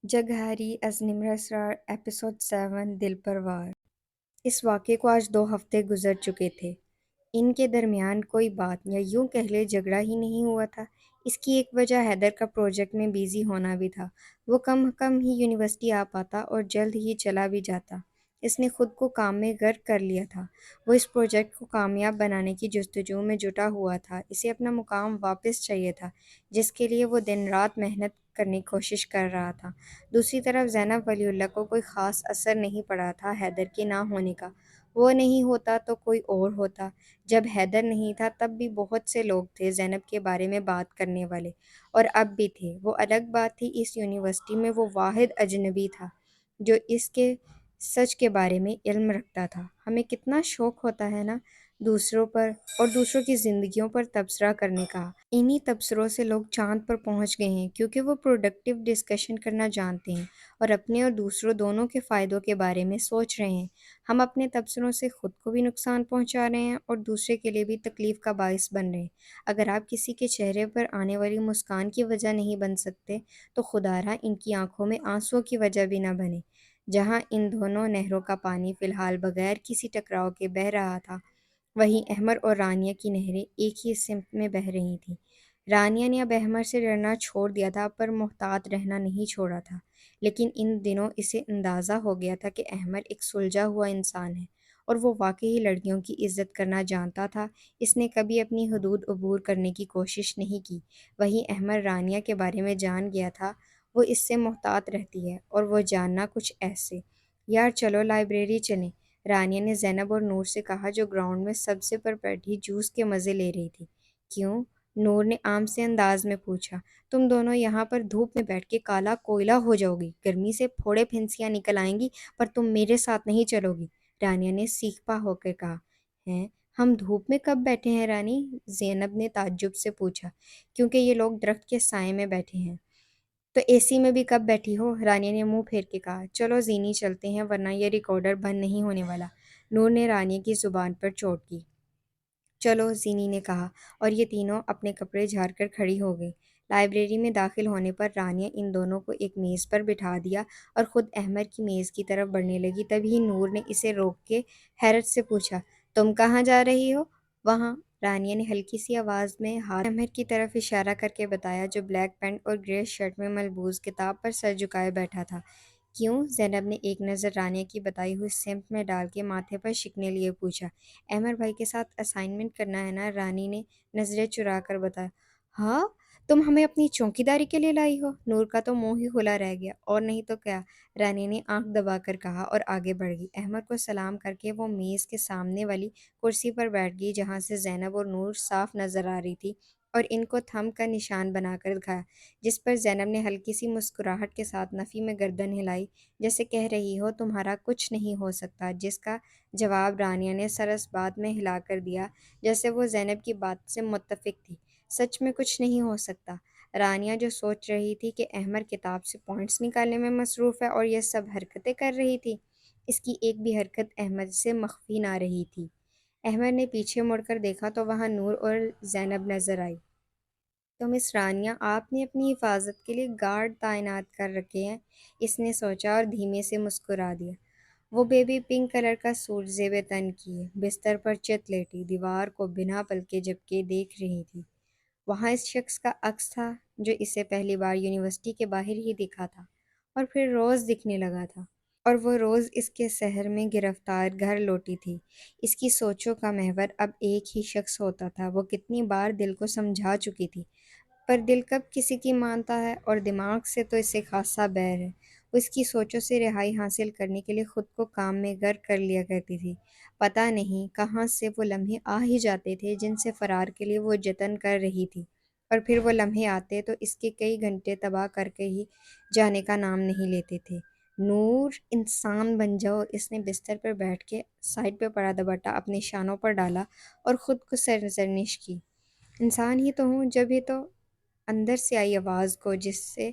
جگہاری از نمرہ اسرار episode 7 دل پر وار۔ اس واقعے کو آج 2 ہفتے گزر چکے تھے۔ ان کے درمیان کوئی بات یا یوں کہہ لے جھگڑا ہی نہیں ہوا تھا۔ اس کی ایک وجہ حیدر کا پروجیکٹ میں بیزی ہونا بھی تھا۔ وہ کم ہی یونیورسٹی آ پاتا اور جلد ہی چلا بھی جاتا۔ اس نے خود کو کام میں غرق کر لیا تھا۔ وہ اس پروجیکٹ کو کامیاب بنانے کی جستجو میں جٹا ہوا تھا۔ اسے اپنا مقام واپس چاہیے تھا جس کے لیے وہ دن رات محنت کرنے کی کوشش کر رہا تھا۔ دوسری طرف زینب ولی اللہ کو کوئی خاص اثر نہیں پڑا تھا حیدر کے نہ ہونے کا۔ وہ نہیں ہوتا تو کوئی اور ہوتا۔ جب حیدر نہیں تھا تب بھی بہت سے لوگ تھے زینب کے بارے میں بات کرنے والے، اور اب بھی تھے۔ وہ الگ بات تھی، اس یونیورسٹی میں وہ واحد اجنبی تھا جو اس کے سچ کے بارے میں علم رکھتا تھا۔ ہمیں کتنا شوق ہوتا ہے نا دوسروں پر اور دوسروں کی زندگیوں پر تبصرہ کرنے کا۔ انہی تبصروں سے لوگ چاند پر پہنچ گئے ہیں کیونکہ وہ پروڈکٹیو ڈسکشن کرنا جانتے ہیں اور اپنے اور دوسروں دونوں کے فائدوں کے بارے میں سوچ رہے ہیں۔ ہم اپنے تبصروں سے خود کو بھی نقصان پہنچا رہے ہیں اور دوسرے کے لیے بھی تکلیف کا باعث بن رہے ہیں۔ اگر آپ کسی کے چہرے پر آنے والی مسکان کی وجہ نہیں بن سکتے تو خدارا ان کی آنکھوں میں آنسوؤں کی وجہ بھی نہ بنے۔ جہاں ان دونوں نہروں کا پانی فی الحال بغیر کسی ٹکراؤ کے بہہ رہا تھا، وہیں احمر اور رانیہ کی نہریں ایک ہی سمت میں بہہ رہی تھیں۔ رانیہ نے اب احمر سے ڈرنا چھوڑ دیا تھا پر محتاط رہنا نہیں چھوڑا تھا۔ لیکن ان دنوں اسے اندازہ ہو گیا تھا کہ احمر ایک سلجھا ہوا انسان ہے اور وہ واقعی لڑکیوں کی عزت کرنا جانتا تھا۔ اس نے کبھی اپنی حدود عبور کرنے کی کوشش نہیں کی۔ وہیں احمر رانیہ کے بارے میں جان گیا تھا، وہ اس سے محتاط رہتی ہے اور وہ جاننا کچھ ایسے۔ یار چلو لائبریری چلیں، رانیہ نے زینب اور نور سے کہا جو گراؤنڈ میں سبزے پر بیٹھی جوس کے مزے لے رہی تھی۔ کیوں؟ نور نے عام سے انداز میں پوچھا۔ تم دونوں یہاں پر دھوپ میں بیٹھ کے کالا کوئلہ ہو جاؤ گی، گرمی سے پھوڑے پھنسیاں نکل آئیں گی، پر تم میرے ساتھ نہیں چلو گی، رانیہ نے سیکھپا ہو کے کہا۔ ہیں؟ ہم دھوپ میں کب بیٹھے ہیں رانی؟ زینب نے تعجب سے پوچھا۔ کیونکہ یہ لوگ درخت کے سائے میں بیٹھے ہیں۔ تو اے سی میں بھی کب بیٹھی ہو؟ رانیہ نے منہ پھیر کے کہا۔ چلو زینی چلتے ہیں ورنہ یہ ریکارڈر بند نہیں ہونے والا، نور نے رانیہ کی زبان پر چوٹ کی۔ چلو زینی نے کہا اور یہ تینوں اپنے کپڑے جھاڑ کر کھڑی ہو گئی۔ لائبریری میں داخل ہونے پر رانیہ ان دونوں کو ایک میز پر بٹھا دیا اور خود احمر کی میز کی طرف بڑھنے لگی۔ تبھی نور نے اسے روک کے حیرت سے پوچھا، تم کہاں جا رہی ہو؟ وہاں، رانیہ نے ہلکی سی آواز میں ہاتھ احمر کی طرف اشارہ کر کے بتایا جو بلیک پینٹ اور گرے شرٹ میں ملبوس کتاب پر سر جھکائے بیٹھا تھا۔ کیوں؟ زینب نے ایک نظر رانیہ کی بتائی ہوئی سمت میں ڈال کے ماتھے پر شکنے لیے پوچھا۔ احمر بھائی کے ساتھ اسائنمنٹ کرنا ہے نا، رانی نے نظریں چرا کر بتایا۔ ہاں؟ تم ہمیں اپنی چوکی داری کے لیے لائی ہو؟ نور کا تو منہ ہی کھلا رہ گیا۔ اور نہیں تو کیا، رانی نے آنکھ دبا کر کہا اور آگے بڑھ گئی۔ احمر کو سلام کر کے وہ میز کے سامنے والی کرسی پر بیٹھ گئی جہاں سے زینب اور نور صاف نظر آ رہی تھی، اور ان کو تھم کا نشان بنا کر دکھایا، جس پر زینب نے ہلکی سی مسکراہٹ کے ساتھ نفی میں گردن ہلائی، جیسے کہہ رہی ہو تمہارا کچھ نہیں ہو سکتا، جس کا جواب رانیہ نے سرس بات میں ہلا کر دیا جیسے وہ زینب کی بات سے متفق تھی۔ سچ میں کچھ نہیں ہو سکتا؟ رانیہ جو سوچ رہی تھی کہ احمر کتاب سے پوائنٹس نکالنے میں مصروف ہے اور یہ سب حرکتیں کر رہی تھی، اس کی ایک بھی حرکت احمد سے مخفی نہ رہی تھی۔ احمد نے پیچھے مڑ کر دیکھا تو وہاں نور اور زینب نظر آئی۔ تو مس رانیہ، آپ نے اپنی حفاظت کے لیے گارڈ تعینات کر رکھے ہیں، اس نے سوچا اور دھیمے سے مسکرا دیا۔ وہ بیبی پنک کلر کا سوٹ زیب تن کیے بستر پر چت لیٹی دیوار کو بنا پلکے جھپکے دیکھ رہی تھی۔ وہاں اس شخص کا عکس تھا جو اسے پہلی بار یونیورسٹی کے باہر ہی دکھا تھا اور پھر روز دکھنے لگا تھا، اور وہ روز اس کے سحر میں گرفتار گھر لوٹی تھی۔ اس کی سوچوں کا محور اب ایک ہی شخص ہوتا تھا۔ وہ کتنی بار دل کو سمجھا چکی تھی، پر دل کب کسی کی مانتا ہے، اور دماغ سے تو اسے خاصا بیر ہے۔ وہ اس کی سوچوں سے رہائی حاصل کرنے کے لیے خود کو کام میں غرق کر لیا کرتی تھی۔ پتہ نہیں کہاں سے وہ لمحے آ ہی جاتے تھے جن سے فرار کے لیے وہ جتن کر رہی تھی، اور پھر وہ لمحے آتے تو اس کے کئی گھنٹے تباہ کر کے ہی جانے کا نام نہیں لیتے تھے۔ نور، انسان بن جاؤ، اس نے بستر پر بیٹھ کے سائڈ پہ پڑا دوپٹہ اپنے شانوں پر ڈالا اور خود کو سرزنش کی۔ انسان ہی تو ہوں، جب ہی تو اندر سے آئی آواز کو جس سے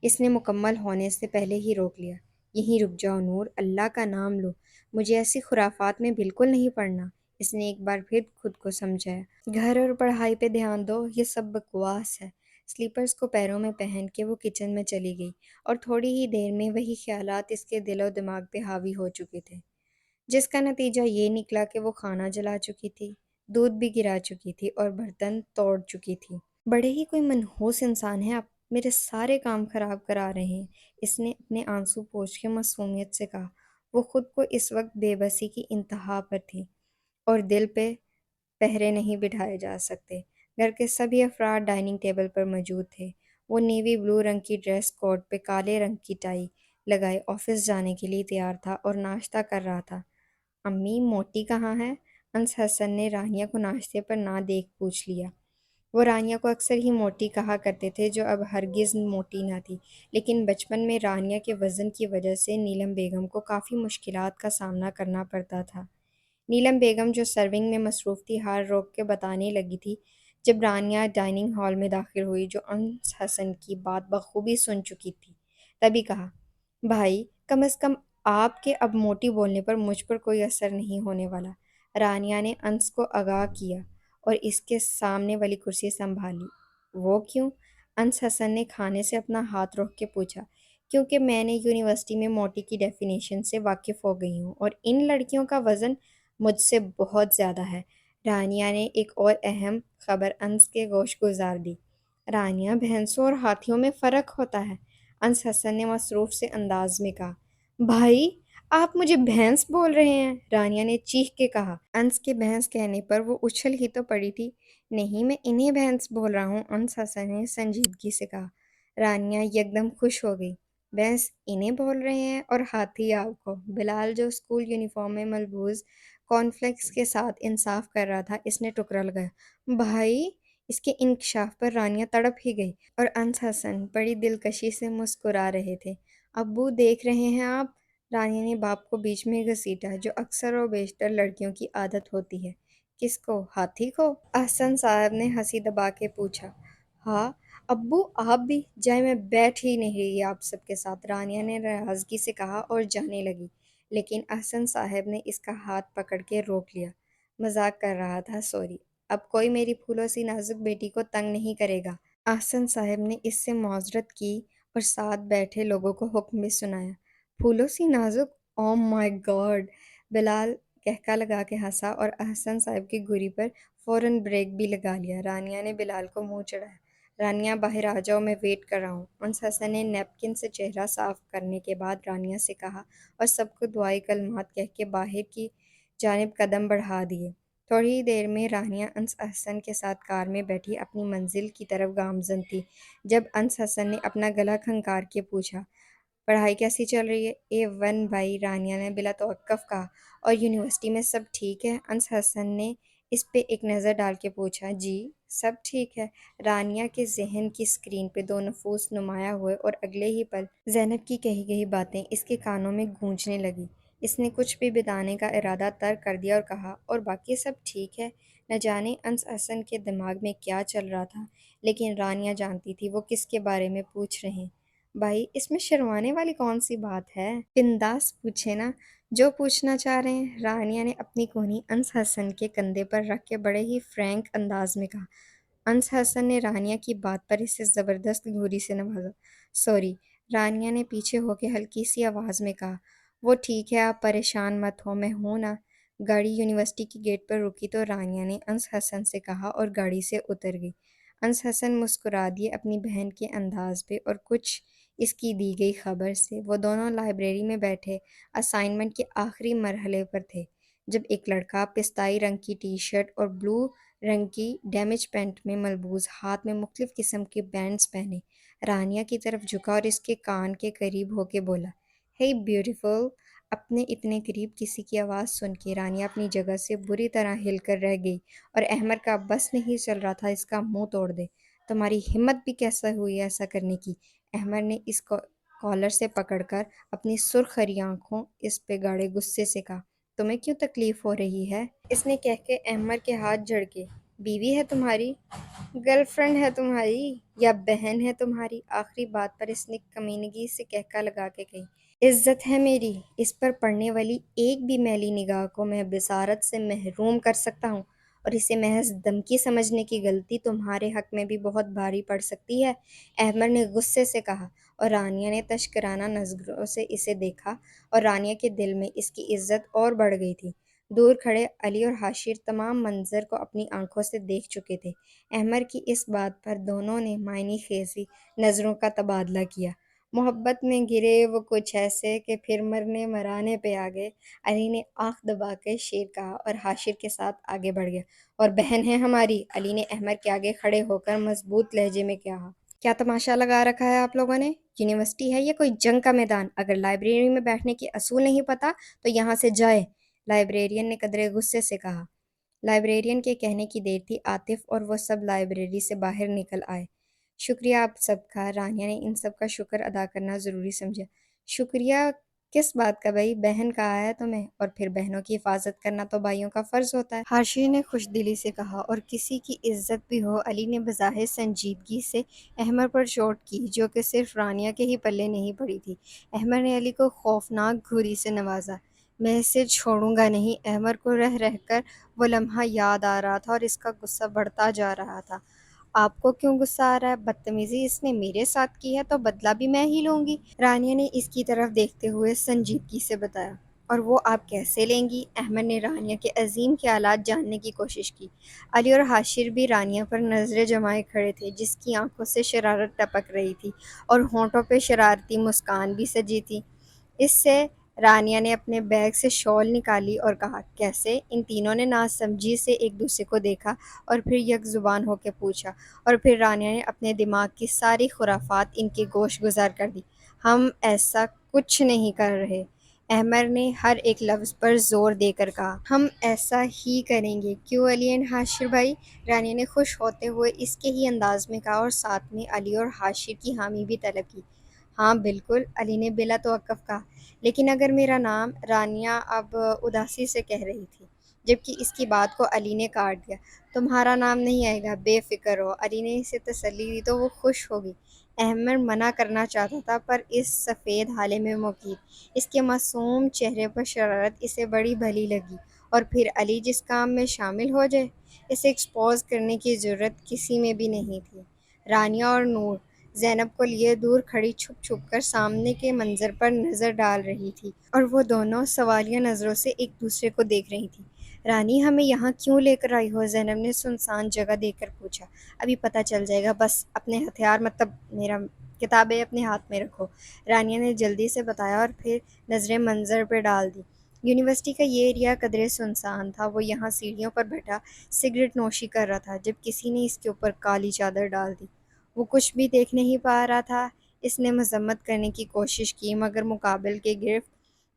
اس نے مکمل ہونے سے پہلے ہی روک لیا۔ یہیں رک جاؤ نور، اللہ کا نام لو، مجھے ایسی خرافات میں بالکل نہیں پڑنا، اس نے ایک بار پھر خود کو سمجھایا۔ گھر اور پڑھائی پہ دھیان دو، یہ سب بکواس ہے، سلیپرز کو پیروں میں پہن کے وہ کچن میں چلی گئی اور تھوڑی ہی دیر میں وہی خیالات اس کے دل و دماغ پہ حاوی ہو چکے تھے، جس کا نتیجہ یہ نکلا کہ وہ کھانا جلا چکی تھی، دودھ بھی گرا چکی تھی اور برتن توڑ چکی تھی۔ بڑے ہی کوئی منحوس انسان ہے آپ، میرے سارے کام خراب کرا رہے ہیں، اس نے اپنے آنسو پوچھ کے معصومیت سے کہا۔ وہ خود کو اس وقت بے بسی کی انتہا پر تھی اور دل پہ پہرے نہیں بٹھائے جا سکتے۔ گھر کے سبھی افراد ڈائننگ ٹیبل پر موجود تھے۔ وہ نیوی بلو رنگ کی ڈریس کوٹ پہ کالے رنگ کی ٹائی لگائے آفس جانے کے لیے تیار تھا اور ناشتہ کر رہا تھا۔ امی، موٹی کہاں ہے؟ انس حسن نے رانیہ کو ناشتے پر نہ دیکھ پوچھ لیا۔ وہ رانیہ کو اکثر ہی موٹی کہا کرتے تھے، جو اب ہرگز موٹی نہ تھی، لیکن بچپن میں رانیہ کے وزن کی وجہ سے نیلم بیگم کو کافی مشکلات کا سامنا کرنا پڑتا تھا۔ نیلم بیگم جو سرونگ میں مصروف تھی، ہار روک کے بتانے لگی تھی جب رانیہ ڈائننگ ہال میں داخل ہوئی، جو انس حسن کی بات بخوبی سن چکی تھی، تبھی کہا، بھائی، کم از کم آپ کے اب موٹی بولنے پر مجھ پر کوئی اثر نہیں ہونے والا۔ رانیہ نے انس کو آگاہ کیا اور اس کے سامنے والی کرسی سنبھالی۔ وہ کیوں؟ انس حسن نے کھانے سے اپنا ہاتھ روک کے پوچھا۔ کیونکہ میں نے یونیورسٹی میں موٹی کی ڈیفینیشن سے واقف ہو گئی ہوں اور ان لڑکیوں کا وزن مجھ سے بہت زیادہ ہے۔ رانیہ نے ایک اور اہم خبر انس کے گوش گزار دی۔ رانیہ، بھینسوں اور ہاتھیوں میں فرق ہوتا ہے، انس حسن نے مصروف سے انداز میں کہا۔ بھائی، آپ مجھے بھینس بول رہے ہیں؟ رانیہ نے چیخ کے کہا۔ انس کے بھینس کہنے پر وہ اچھل ہی تو پڑی تھی۔ نہیں، میں انہیں بھینس بول رہا ہوں، انس حسن نے سنجیدگی سے کہا۔ رانیہ یکدم خوش ہو گئی۔ بھینس انہیں بول رہے ہیں اور ہاتھی آپ کو؟ بلال، جو اسکول یونیفارم میں ملبوس کارن فلیکس کے ساتھ انصاف کر رہا تھا، اس نے ٹکرا لگایا۔ بھائی! اس کے انکشاف پر رانیہ تڑپ ہی گئی اور انس حسن بڑی دلکشی سے مسکرا رہے تھے۔ ابو، دیکھ رہے ہیں آپ؟ رانیہ نے باپ کو بیچ میں گھسیٹا، جو اکثر و بیشتر لڑکیوں کی عادت ہوتی ہے۔ کس کو؟ ہاتھی کو؟ احسن صاحب نے ہنسی دبا کے پوچھا۔ ہاں ابو، آپ بھی جائیں، میں بیٹھ ہی نہیں رہی آپ سب کے ساتھ، رانیہ نے ناراضگی سے کہا اور جانے لگی، لیکن احسن صاحب نے اس کا ہاتھ پکڑ کے روک لیا۔ مذاق کر رہا تھا، سوری، اب کوئی میری پھولوں سی نازک بیٹی کو تنگ نہیں کرے گا۔ احسن صاحب نے اس سے معذرت کی اور ساتھ بیٹھے لوگوں کو حکم بھی سنایا۔ پھولوں سی نازک؟ او مائی گاڈ! بلال کہکا لگا کے ہنسا اور احسن صاحب کی گھڑی پر فوراً بریک بھی لگا لیا۔ رانیہ نے بلال کو منہ چڑھایا۔ رانیہ، باہر آ جاؤ، میں ویٹ کر رہا ہوں، انس حسن نے نیپکن سے چہرہ صاف کرنے کے بعد رانیہ سے کہا اور سب کو دعائی کلمات کہہ کے باہر کی جانب قدم بڑھا دیے۔ تھوڑی ہی دیر میں رانیہ انس حسن کے ساتھ کار میں بیٹھی اپنی منزل کی طرف گامزن تھی، جب انس حسن نے اپنا گلا کھنکار کے پوچھا، پڑھائی کیسی چل رہی ہے؟ A1 بھائی، رانیہ نے بلا توقف کہا۔ اور یونیورسٹی میں سب ٹھیک ہے؟ انس حسن نے اس پہ ایک نظر ڈال کے پوچھا۔ جی سب ٹھیک ہے۔ رانیہ کے ذہن کی اسکرین پہ دو نفوس نمایاں ہوئے اور اگلے ہی پل زینب کی کہی گئی باتیں اس کے کانوں میں گونجنے لگی۔ اس نے کچھ بھی بتانے کا ارادہ ترک کر دیا اور کہا، اور باقی سب ٹھیک ہے؟ نہ جانے انس حسن کے دماغ میں کیا چل رہا تھا، لیکن رانیہ جانتی تھی وہ کس کے بارے میں پوچھ رہے ہیں۔ بھائی، اس میں شرمانے والی کون سی بات ہے؟ بنداس پوچھے نا، جو پوچھنا چاہ رہے ہیں، رانیہ نے اپنی کونی انس حسن کے کندھے پر رکھ کے بڑے ہی فرینک انداز میں کہا۔ انس حسن نے رانیہ کی بات پر اسے زبردست گھوری سے نوازا۔ سوری، رانیہ نے پیچھے ہو کے ہلکی سی آواز میں کہا۔ وہ ٹھیک ہے، آپ پریشان مت ہو، میں ہوں نا۔ گاڑی یونیورسٹی کی گیٹ پر رکی تو رانیہ نے انس حسن سے کہا اور گاڑی سے اتر گئی۔ انس حسن مسکرا دیے اپنی بہن کے انداز پہ اور کچھ اس کی دی گئی خبر سے۔ وہ دونوں لائبریری میں بیٹھے اسائنمنٹ کے آخری مرحلے پر تھے، جب ایک لڑکا پستائی رنگ کی ٹی شرٹ اور بلو رنگ کی ڈیمیج پینٹ میں ملبوس، ہاتھ میں مختلف قسم کے بینڈز پہنے، رانیہ کی طرف جھکا اور اس کے کان کے قریب ہو کے بولا، ہے بیوٹیفل۔ اپنے اتنے قریب کسی کی آواز سن کے رانیہ اپنی جگہ سے بری طرح ہل کر رہ گئی اور احمر کا بس نہیں چل رہا تھا اس کا منہ توڑ دے۔ تمہاری ہمت بھی کیسا ہوئی ایسا کرنے کی؟ احمر نے اس کو کالر سے پکڑ کر اپنی سرخ ہری آنکھوں اس پہ گاڑے غصے سے کہا۔ تمہیں کیوں تکلیف ہو رہی ہے؟ اس نے کہہ کے احمر کے ہاتھ جھڑکے۔ بیوی ہے تمہاری؟ گرل فرینڈ ہے تمہاری؟ یا بہن ہے تمہاری؟ آخری بات پر اس نے کمینگی سے کہکا لگا کے کہی۔ عزت ہے میری، اس پر پڑنے والی ایک بھی میلی نگاہ کو میں بصارت سے محروم کر سکتا ہوں، اور اسے محض دھمکی سمجھنے کی غلطی تمہارے حق میں بھی بہت بھاری پڑ سکتی ہے، احمد نے غصے سے کہا، اور رانیہ نے تشکرانہ نظروں سے اسے دیکھا، اور رانیہ کے دل میں اس کی عزت اور بڑھ گئی تھی۔ دور کھڑے علی اور حاشر تمام منظر کو اپنی آنکھوں سے دیکھ چکے تھے۔ احمد کی اس بات پر دونوں نے معنی خیزی نظروں کا تبادلہ کیا۔ محبت میں گرے وہ کچھ ایسے کہ پھر مرنے مرانے پہ آ گئے۔ علی نے آنکھ دبا کے شیر کہا اور حاشر کے ساتھ آگے بڑھ گیا۔ اور بہن ہے ہماری، علی نے احمد کے آگے کھڑے ہو کر مضبوط لہجے میں کہا۔ کیا تماشا لگا رکھا ہے آپ لوگوں نے؟ یونیورسٹی ہے یا کوئی جنگ کا میدان؟ اگر لائبریری میں بیٹھنے کے اصول نہیں پتہ تو یہاں سے جائے، لائبریرین نے قدرے غصے سے کہا۔ لائبریرین کے کہنے کی دیر تھی، عاطف اور وہ سب لائبریری سے باہر نکل آئے۔ شکریہ آپ سب کا، رانیہ نے ان سب کا شکر ادا کرنا ضروری سمجھا۔ شکریہ کس بات کا بھائی؟ بہن کہا ہے تمہیں، اور پھر بہنوں کی حفاظت کرنا تو بھائیوں کا فرض ہوتا ہے، حاشر نے خوش دلی سے کہا۔ اور کسی کی عزت بھی ہو، علی نے بظاہر سنجیدگی سے احمد پر چوٹ کی جو کہ صرف رانیہ کے ہی پلے نہیں پڑی تھی۔ احمد نے علی کو خوفناک گھوری سے نوازا۔ میں اسے چھوڑوں گا نہیں۔ احمد کو رہ رہ کر وہ لمحہ یاد آ رہا تھا اور اس کا غصہ بڑھتا جا رہا تھا۔ آپ کو کیوں غصہ آ رہا ہے؟ بدتمیزی اس نے میرے ساتھ کی ہے تو بدلہ بھی میں ہی لوں گی، رانیہ نے اس کی طرف دیکھتے ہوئے سنجیدگی سے بتایا۔ اور وہ آپ کیسے لیں گی؟ احمد نے رانیہ کے عظیم خیالات جاننے کی کوشش کی۔ علی اور حاشر بھی رانیہ پر نظریں جمائے کھڑے تھے جس کی آنکھوں سے شرارت ٹپک رہی تھی اور ہونٹوں پہ شرارتی مسکان بھی سجی تھی۔ اس سے رانیہ نے اپنے بیگ سے شال نکالی اور کہا، کیسے؟ ان تینوں نے ناسمجھی سے ایک دوسرے کو دیکھا اور پھر یک زبان ہو کے پوچھا، اور پھر رانیہ نے اپنے دماغ کی ساری خرافات ان کے گوش گزار کر دی۔ ہم ایسا کچھ نہیں کر رہے، احمد نے ہر ایک لفظ پر زور دے کر کہا۔ ہم ایسا ہی کریں گے، کیوں علی اینڈ حاشر بھائی؟ رانیہ نے خوش ہوتے ہوئے اس کے ہی انداز میں کہا اور ساتھ میں علی اور حاشر کی حامی بھی طلب کی۔ ہاں بالکل، علی نے بلا توقف کہا۔ لیکن اگر میرا نام، رانیہ اب اداسی سے کہہ رہی تھی، جبکہ اس کی بات کو علی نے کاٹ دیا۔ تمہارا نام نہیں آئے گا، بے فکر ہو، علی نے اسے تسلی دی تو وہ خوش ہو گئی۔ احمد منع کرنا چاہتا تھا پر اس سفید حالے میں مقید، اس کے معصوم چہرے پر شرارت اسے بڑی بھلی لگی۔ اور پھر علی جس کام میں شامل ہو جائے، اسے ایکسپوز کرنے کی ضرورت کسی میں بھی نہیں تھی۔ رانیہ اور نور زینب کو لیے دور کھڑی چھپ چھپ کر سامنے کے منظر پر نظر ڈال رہی تھی، اور وہ دونوں سوالیہ نظروں سے ایک دوسرے کو دیکھ رہی تھی۔ رانی ہمیں یہاں کیوں لے کر آئی ہو؟ زینب نے سنسان جگہ دیکھ کر پوچھا۔ ابھی پتہ چل جائے گا، بس اپنے ہتھیار مطلب میرا کتابیں اپنے ہاتھ میں رکھو، رانیہ نے جلدی سے بتایا اور پھر نظریں منظر پہ ڈال دی۔ یونیورسٹی کا یہ ایریا قدرے سنسان تھا۔ وہ یہاں سیڑھیوں پر بیٹھا سگریٹ نوشی کر رہا تھا جب کسی نے اس کے اوپر کالی چادر ڈال دی۔ وہ کچھ بھی دیکھ نہیں پا رہا تھا۔ اس نے مذمت کرنے کی کوشش کی مگر مقابل کے گرفت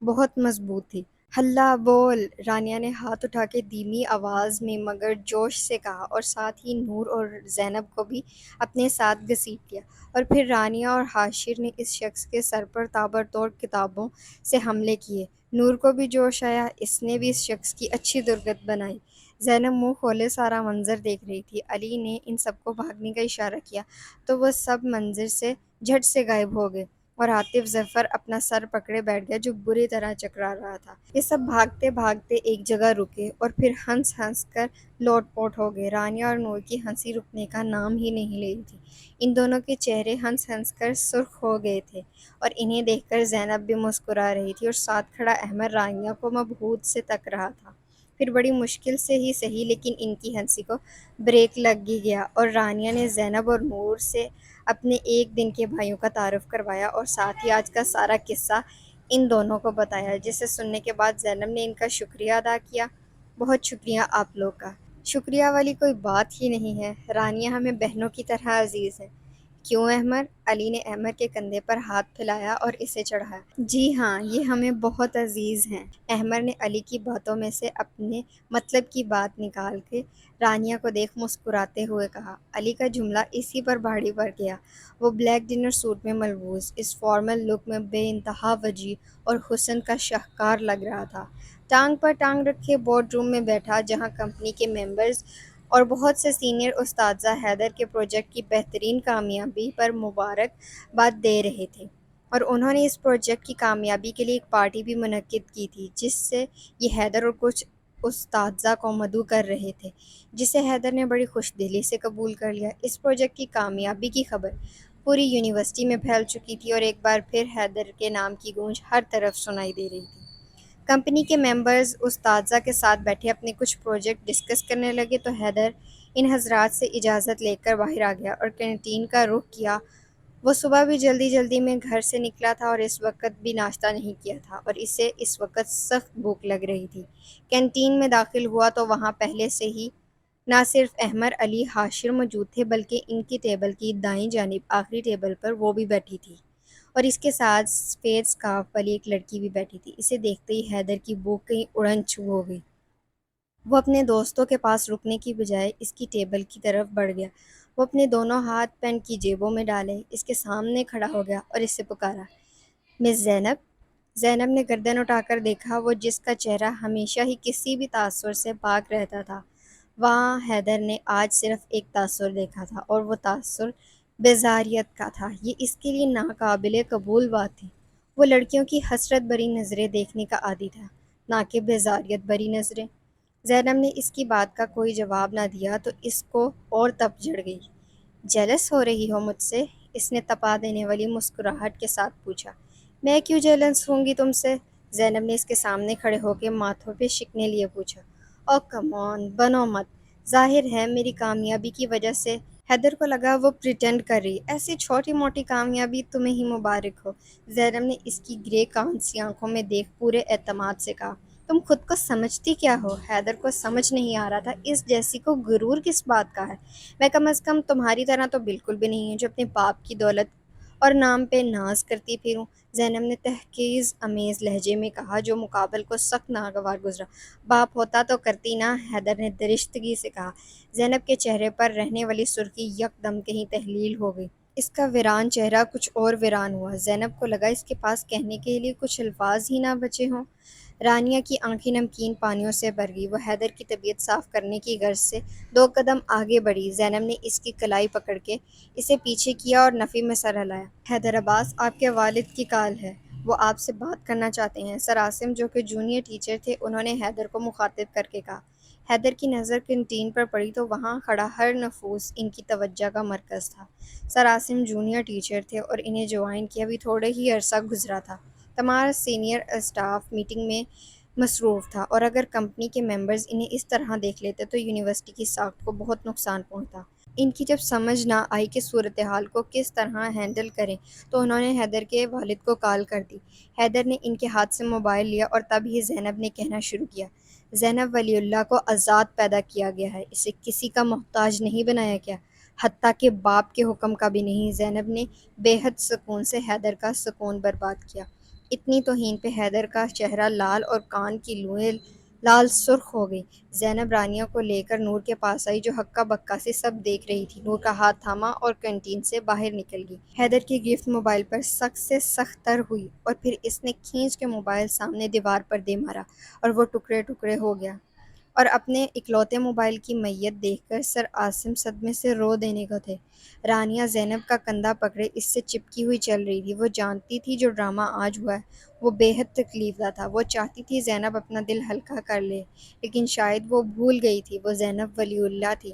بہت مضبوط تھی۔ ہلّا بول، رانیہ نے ہاتھ اٹھا کے دھیمی آواز میں مگر جوش سے کہا اور ساتھ ہی نور اور زینب کو بھی اپنے ساتھ گھسیٹ لیا۔ اور پھر رانیہ اور حاشر نے اس شخص کے سر پر تابڑتوڑ کتابوں سے حملے کیے۔ نور کو بھی جوش آیا، اس نے بھی اس شخص کی اچھی درگت بنائی۔ زینب منہ کھولے سارا منظر دیکھ رہی تھی۔ علی نے ان سب کو بھاگنے کا اشارہ کیا تو وہ سب منظر سے جھٹ سے غائب ہو گئے، اور عاطف ظفر اپنا سر پکڑے بیٹھ گیا جو بری طرح چکرا رہا تھا۔ یہ سب بھاگتے بھاگتے ایک جگہ رکے اور پھر ہنس ہنس کر لوٹ پوٹ ہو گئے۔ رانیہ اور نور کی ہنسی رکنے کا نام ہی نہیں لے رہی تھی۔ ان دونوں کے چہرے ہنس ہنس کر سرخ ہو گئے تھے اور انہیں دیکھ کر زینب بھی مسکرا رہی تھی، اور ساتھ کھڑا احمد رانیہ کو مبہوت سے تک رہا تھا۔ پھر بڑی مشکل سے ہی صحیح لیکن ان کی ہنسی کو بریک لگ ہی گیا، اور رانیہ نے زینب اور نور سے اپنے ایک دن کے بھائیوں کا تعارف کروایا اور ساتھ ہی آج کا سارا قصہ ان دونوں کو بتایا، جسے سننے کے بعد زینب نے ان کا شکریہ ادا کیا۔ بہت شکریہ آپ لوگ کا، شکریہ والی کوئی بات ہی نہیں ہے، رانیہ ہمیں بہنوں کی طرح عزیز ہے۔ کیوں احمد؟ علی نے احمد کے کندھے پر ہاتھ پھیلایا اور اسے چڑھایا۔ جی ہاں، یہ ہمیں بہت عزیز ہیں، احمد نے علی کی باتوں میں سے اپنے مطلب کی بات نکال کے رانیہ کو دیکھ مسکراتے ہوئے کہا۔ علی کا جملہ اسی پر بھاڑی پڑ گیا۔ وہ بلیک ڈنر سوٹ میں ملبوس، اس فارمل لک میں بے انتہا وجیح اور حسن کا شاہکار لگ رہا تھا۔ ٹانگ پر ٹانگ رکھے بورڈ روم میں بیٹھا جہاں کمپنی کے ممبرز اور بہت سے سینئر اساتذہ حیدر کے پروجیکٹ کی بہترین کامیابی پر مبارک باد دے رہے تھے، اور انہوں نے اس پروجیکٹ کی کامیابی کے لیے ایک پارٹی بھی منعقد کی تھی جس سے یہ حیدر اور کچھ اساتذہ کو مدعو کر رہے تھے، جسے حیدر نے بڑی خوش دلی سے قبول کر لیا۔ اس پروجیکٹ کی کامیابی کی خبر پوری یونیورسٹی میں پھیل چکی تھی اور ایک بار پھر حیدر کے نام کی گونج ہر طرف سنائی دے رہی تھی۔ کمپنی کے ممبرز اساتذہ کے ساتھ بیٹھے اپنے کچھ پروجیکٹ ڈسکس کرنے لگے تو حیدر ان حضرات سے اجازت لے کر باہر آ گیا اور کینٹین کا رخ کیا۔ وہ صبح بھی جلدی جلدی میں گھر سے نکلا تھا اور اس وقت بھی ناشتہ نہیں کیا تھا اور اسے اس وقت سخت بھوک لگ رہی تھی۔ کینٹین میں داخل ہوا تو وہاں پہلے سے ہی نہ صرف احمر علی حاشر موجود تھے بلکہ ان کی ٹیبل کی دائیں جانب آخری ٹیبل پر وہ بھی بیٹھی تھی اور اس کے ساتھ سفید سکارف والی ایک لڑکی بھی بیٹھی تھی۔ اسے دیکھتے ہی حیدر کی بھوک کہیں اڑن چھو ہو گئی۔ وہ اپنے دوستوں کے پاس رکنے کی بجائے اس کی ٹیبل کی طرف بڑھ گیا۔ وہ اپنے دونوں ہاتھ پینٹ کی جیبوں میں ڈالے، اس کے سامنے کھڑا ہو گیا اور اس سے پکارا، مس زینب۔ زینب نے گردن اٹھا کر دیکھا، وہ جس کا چہرہ ہمیشہ ہی کسی بھی تاثر سے پاک رہتا تھا، وہاں حیدر نے آج صرف ایک تاثر دیکھا تھا اور وہ تاثر بیزاریت کا تھا۔ یہ اس کے لیے ناقابل قبول بات تھی۔ وہ لڑکیوں کی حسرت بھری نظریں دیکھنے کا عادی تھا، نہ کہ بیزاریت بھری نظریں۔ زینب نے اس کی بات کا کوئی جواب نہ دیا تو اس کو اور تپ چڑھ گئی۔ جیلس ہو رہی ہو مجھ سے؟ اس نے تپا دینے والی مسکراہٹ کے ساتھ پوچھا۔ میں کیوں جیلس ہوں گی تم سے؟ زینب نے اس کے سامنے کھڑے ہو کے ماتھوں پہ شکنے لیے پوچھا۔ او کم آن، بنو مت، ظاہر ہے میری کامیابی کی وجہ سے۔ حیدر کو لگا وہ پریٹینڈ کر رہی، ایسی چھوٹی موٹی کامیابی تمہیں ہی مبارک ہو۔ زینب نے اس کی گرے کان سی آنکھوں میں دیکھ پورے اعتماد سے کہا، تم خود کو سمجھتی کیا ہو؟ حیدر کو سمجھ نہیں آ رہا تھا اس جیسی کو غرور کس بات کا ہے۔ میں کم از کم تمہاری طرح تو بالکل بھی نہیں ہوں جو اپنے باپ کی دولت اور نام پہ ناز کرتی پھروں۔ زینب نے تحقیر آمیز لہجے میں کہا جو مقابل کو سخت ناگوار گزرا۔ باپ ہوتا تو کرتی نا، حیدر نے درشتگی سے کہا۔ زینب کے چہرے پر رہنے والی سرخی یکدم کہیں تحلیل ہو گئی۔ اس کا ویران چہرہ کچھ اور ویران ہوا۔ زینب کو لگا اس کے پاس کہنے کے لیے کچھ الفاظ ہی نہ بچے ہوں۔ رانیہ کی آنکھیں نمکین پانیوں سے بھر گئی۔ وہ حیدر کی طبیعت صاف کرنے کی غرض سے 2 قدم آگے بڑھی۔ زینب نے اس کی کلائی پکڑ کے اسے پیچھے کیا اور نفی میں سر ہلایا۔ حیدر عباس، آپ کے والد کی کال ہے، وہ آپ سے بات کرنا چاہتے ہیں۔ سر عاصم جو کہ جونیئر ٹیچر تھے، انہوں نے حیدر کو مخاطب کر کے کہا۔ حیدر کی نظر کینٹین پر پڑی تو وہاں کھڑا ہر نفوس ان کی توجہ کا مرکز تھا۔ سر عاصم جونیئر ٹیچر تھے اور انہیں جوائن کیا ابھی تھوڑا ہی عرصہ گزرا تھا۔ تمام سینئر اسٹاف میٹنگ میں مصروف تھا اور اگر کمپنی کے ممبرز انہیں اس طرح دیکھ لیتے تو یونیورسٹی کی ساکھ کو بہت نقصان پہنچتا۔ ان کی جب سمجھ نہ آئی کہ صورتحال کو کس طرح ہینڈل کریں تو انہوں نے حیدر کے والد کو کال کر دی۔ حیدر نے ان کے ہاتھ سے موبائل لیا اور تب ہی زینب نے کہنا شروع کیا، زینب ولی اللہ کو آزاد پیدا کیا گیا ہے، اسے کسی کا محتاج نہیں بنایا گیا، حتیٰ کہ باپ کے حکم کا بھی نہیں۔ زینب نے بے حد سکون سے حیدر کا سکون برباد کیا۔ اتنی توہین پہ حیدر کا چہرہ لال اور کان کی لوئیں لال سرخ ہو گئی۔ زینب رانیہ کو لے کر نور کے پاس آئی جو ہکا بکا سے سب دیکھ رہی تھی۔ نور کا ہاتھ تھاما اور کینٹین سے باہر نکل گئی۔ حیدر کی گرفت موبائل پر سخت سے سخت تر ہوئی اور پھر اس نے کھینچ کے موبائل سامنے دیوار پر دے مارا اور وہ ٹکڑے ٹکڑے ہو گیا۔ اور اپنے اکلوتے موبائل کی میت دیکھ کر سر عاصم صدمے سے رو دینے کو تھے۔ رانیہ زینب کا کندھا پکڑے اس سے چپکی ہوئی چل رہی تھی۔ وہ جانتی تھی جو ڈرامہ آج ہوا ہے وہ بے حد تکلیف دہ تھا۔ وہ چاہتی تھی زینب اپنا دل ہلکا کر لے، لیکن شاید وہ بھول گئی تھی وہ زینب ولی اللہ تھی۔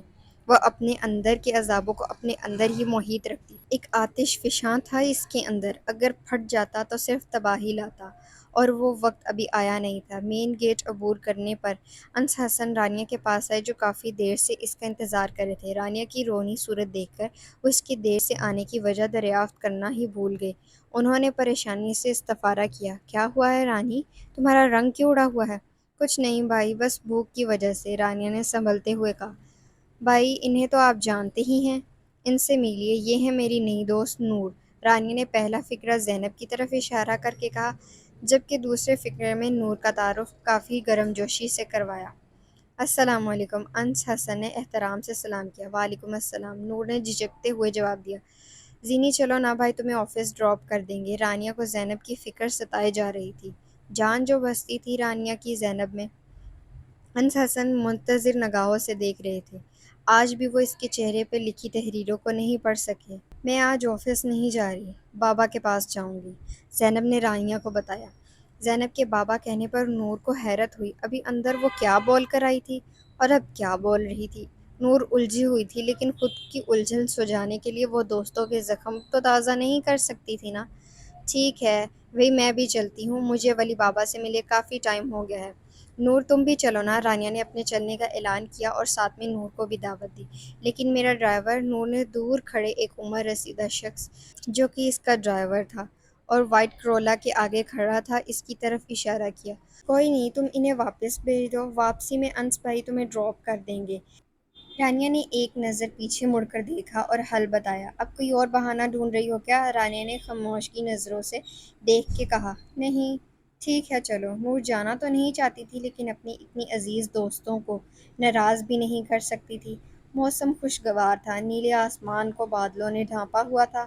وہ اپنے اندر کے عذابوں کو اپنے اندر ہی محیط رکھتی۔ ایک آتش فشاں تھا اس کے اندر، اگر پھٹ جاتا تو صرف تباہی لاتا، اور وہ وقت ابھی آیا نہیں تھا۔ مین گیٹ عبور کرنے پر انس حسن رانیہ کے پاس آئے جو کافی دیر سے اس کا انتظار کر رہے تھے۔ رانیہ کی رونی صورت دیکھ کر وہ اس کی دیر سے آنے کی وجہ دریافت کرنا ہی بھول گئے۔ انہوں نے پریشانی سے استفارہ کیا، کیا ہوا ہے رانی؟ تمہارا رنگ کیوں اڑا ہوا ہے؟ کچھ نہیں بھائی، بس بھوک کی وجہ سے، رانیہ نے سنبھلتے ہوئے کہا۔ بھائی انہیں تو آپ جانتے ہی ہیں، ان سے ملیے، یہ ہے میری نئی دوست نور۔ رانیہ نے پہلا فقرہ زینب کی طرف اشارہ کر کے کہا جبکہ دوسرے فقرے میں نور کا تعارف کافی گرم جوشی سے کروایا۔ السلام علیکم، انس حسن نے احترام سے سلام کیا۔ وعلیکم السلام، نور نے جھجکتے ہوئے جواب دیا۔ زینی چلو نا بھائی، تمہیں آفس ڈراپ کر دیں گے۔ رانیہ کو زینب کی فکر ستائے جا رہی تھی۔ جان جو بستی تھی رانیہ کی زینب میں۔ انس حسن منتظر نگاہوں سے دیکھ رہے تھے۔ آج بھی وہ اس کے چہرے پہ لکھی تحریروں کو نہیں پڑھ سکے۔ میں آج آفس نہیں جا رہی، بابا کے پاس جاؤں گی، زینب نے رانیہ کو بتایا۔ زینب کے بابا کہنے پر نور کو حیرت ہوئی، ابھی اندر وہ کیا بول کر آئی تھی اور اب کیا بول رہی تھی؟ نور الجھی ہوئی تھی، لیکن خود کی الجھن سجانے کے لیے وہ دوستوں کے زخم تو تازہ نہیں کر سکتی تھی نا۔ ٹھیک ہے، وہی میں بھی چلتی ہوں، مجھے ولی بابا سے ملے کافی ٹائم ہو گیا ہے۔ نور تم بھی چلو نا، رانیہ نے اپنے چلنے کا اعلان کیا اور ساتھ میں نور کو بھی دعوت دی۔ لیکن میرا ڈرائیور، نور نے دور کھڑے ایک عمر رسیدہ شخص جو کہ اس کا ڈرائیور تھا اور وائٹ کرولا کے آگے کھڑا تھا، اس کی طرف اشارہ کیا۔ کوئی نہیں، تم انہیں واپس بھیج دو، واپسی میں انس بھائی تمہیں ڈراپ کر دیں گے۔ رانیہ نے ایک نظر پیچھے مڑ کر دیکھا اور حل بتایا۔ اب کوئی اور بہانہ ڈھونڈ رہی ہو کیا؟ رانیہ نے خاموشی نظروں سے دیکھ کے کہا۔ نہیں، ٹھیک ہے چلو۔ نور جانا تو نہیں چاہتی تھی، لیکن اپنی اتنی عزیز دوستوں کو ناراض بھی نہیں کر سکتی تھی۔ موسم خوشگوار تھا، نیلے آسمان کو بادلوں نے ڈھانپا ہوا تھا،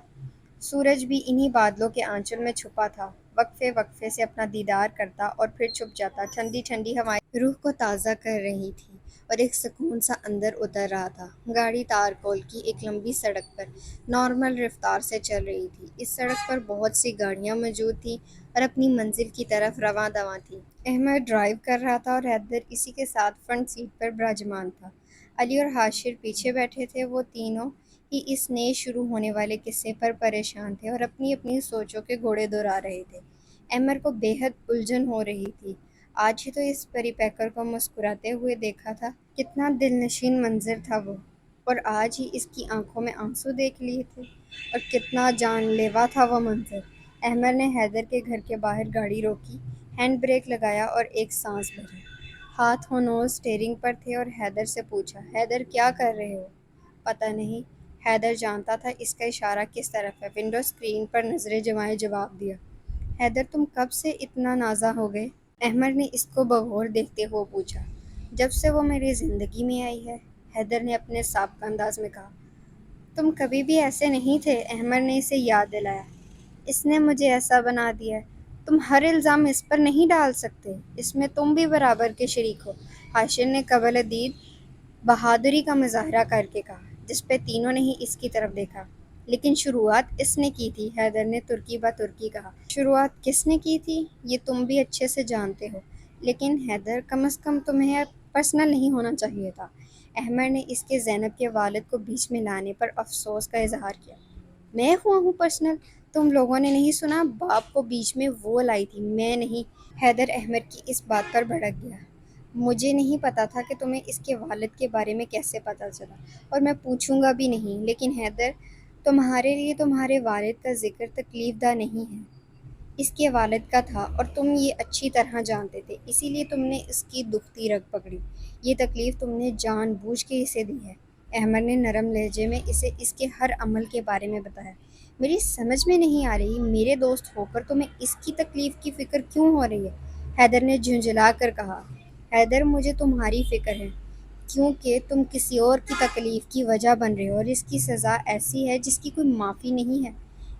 سورج بھی انہی بادلوں کے آنچل میں چھپا تھا، وقفے وقفے سے اپنا دیدار کرتا اور پھر چھپ جاتا۔ ٹھنڈی ٹھنڈی ہوائیں روح کو تازہ کر رہی تھیں اور ایک سکون سا اندر اتر رہا تھا۔ گاڑی تارکول کی ایک لمبی سڑک پر نارمل رفتار سے چل رہی تھی۔ اس سڑک پر بہت سی گاڑیاں موجود تھیں اور اپنی منزل کی طرف رواں دواں تھیں۔ احمد ڈرائیو کر رہا تھا اور حیدر اسی کے ساتھ فرنٹ سیٹ پر براجمان تھا۔ علی اور حاشر پیچھے بیٹھے تھے۔ وہ تینوں ہی اس نئے شروع ہونے والے قصے پر پریشان تھے اور اپنی اپنی سوچوں کے گھوڑے دوڑا رہے تھے۔ احمد کو بے حد الجھن ہو رہی تھی۔ آج ہی تو اس پری پیکر کو مسکراتے ہوئے دیکھا تھا، کتنا دل نشین منظر تھا وہ، اور آج ہی اس کی آنکھوں میں آنسو دیکھ لیے تھے، اور کتنا جان لیوا تھا وہ منظر۔ احمد نے حیدر کے گھر کے باہر گاڑی روکی، ہینڈ بریک لگایا اور ایک سانس بھری۔ ہاتھ ہونوں اسٹیئرنگ پر تھے اور حیدر سے پوچھا، حیدر کیا کر رہے ہو؟ پتہ نہیں۔ حیدر جانتا تھا اس کا اشارہ کس طرف ہے۔ ونڈو اسکرین پر نظریں جمائے جواب دیا۔ حیدر تم کب سے اتنا نازا ہو گئے؟ احمد نے اس کو بغور دیکھتے ہوئے پوچھا۔ جب سے وہ میری زندگی میں آئی ہے، حیدر نے اپنے سابقہ انداز میں کہا۔ تم کبھی بھی ایسے نہیں تھے، احمد نے اسے یاد دلایا۔ اس نے مجھے ایسا بنا دیا ہے۔ تم ہر الزام اس پر نہیں ڈال سکتے، اس میں تم بھی برابر کے شریک ہو، حاشر نے قابل دید بہادری کا مظاہرہ کر کے کہا، جس پہ تینوں نے ہی اس کی طرف دیکھا۔ لیکن شروعات اس نے کی تھی، حیدر نے ترکی بہ ترکی کہا۔ شروعات کس نے کی تھی یہ تم بھی اچھے سے جانتے ہو، لیکن حیدر کم از کم تمہیں پرسنل نہیں ہونا چاہیے تھا۔ احمد نے اس کے زینب کے والد کو بیچ میں لانے پر افسوس کا اظہار کیا۔ میں ہوا ہوں پرسنل؟ تم لوگوں نے نہیں سنا، باپ کو بیچ میں وہ لائی تھی، میں نہیں۔ حیدر احمد کی اس بات پر بھڑک گیا۔ مجھے نہیں پتا تھا کہ تمہیں اس کے والد کے بارے میں کیسے پتا چلا، اور میں پوچھوں گا بھی نہیں۔ لیکن حیدر، تمہارے لیے تمہارے والد کا ذکر تکلیف دہ نہیں ہے، اس کے والد کا تھا، اور تم یہ اچھی طرح جانتے تھے، اسی لیے تم نے اس کی دکھتی رگ پکڑی۔ یہ تکلیف تم نے جان بوجھ کے اسے دی ہے۔ احمد نے نرم لہجے میں اسے اس کے ہر عمل کے بارے میں بتایا۔ میری سمجھ میں نہیں آ رہی، میرے دوست ہو کر تمہیں اس کی تکلیف کی فکر کیوں ہو رہی ہے؟ حیدر نے جھنجھلا کر کہا۔ حیدر، مجھے تمہاری فکر ہے، کیونکہ تم کسی اور کی تکلیف کی وجہ بن رہے ہو، اور اس کی سزا ایسی ہے جس کی کوئی معافی نہیں ہے۔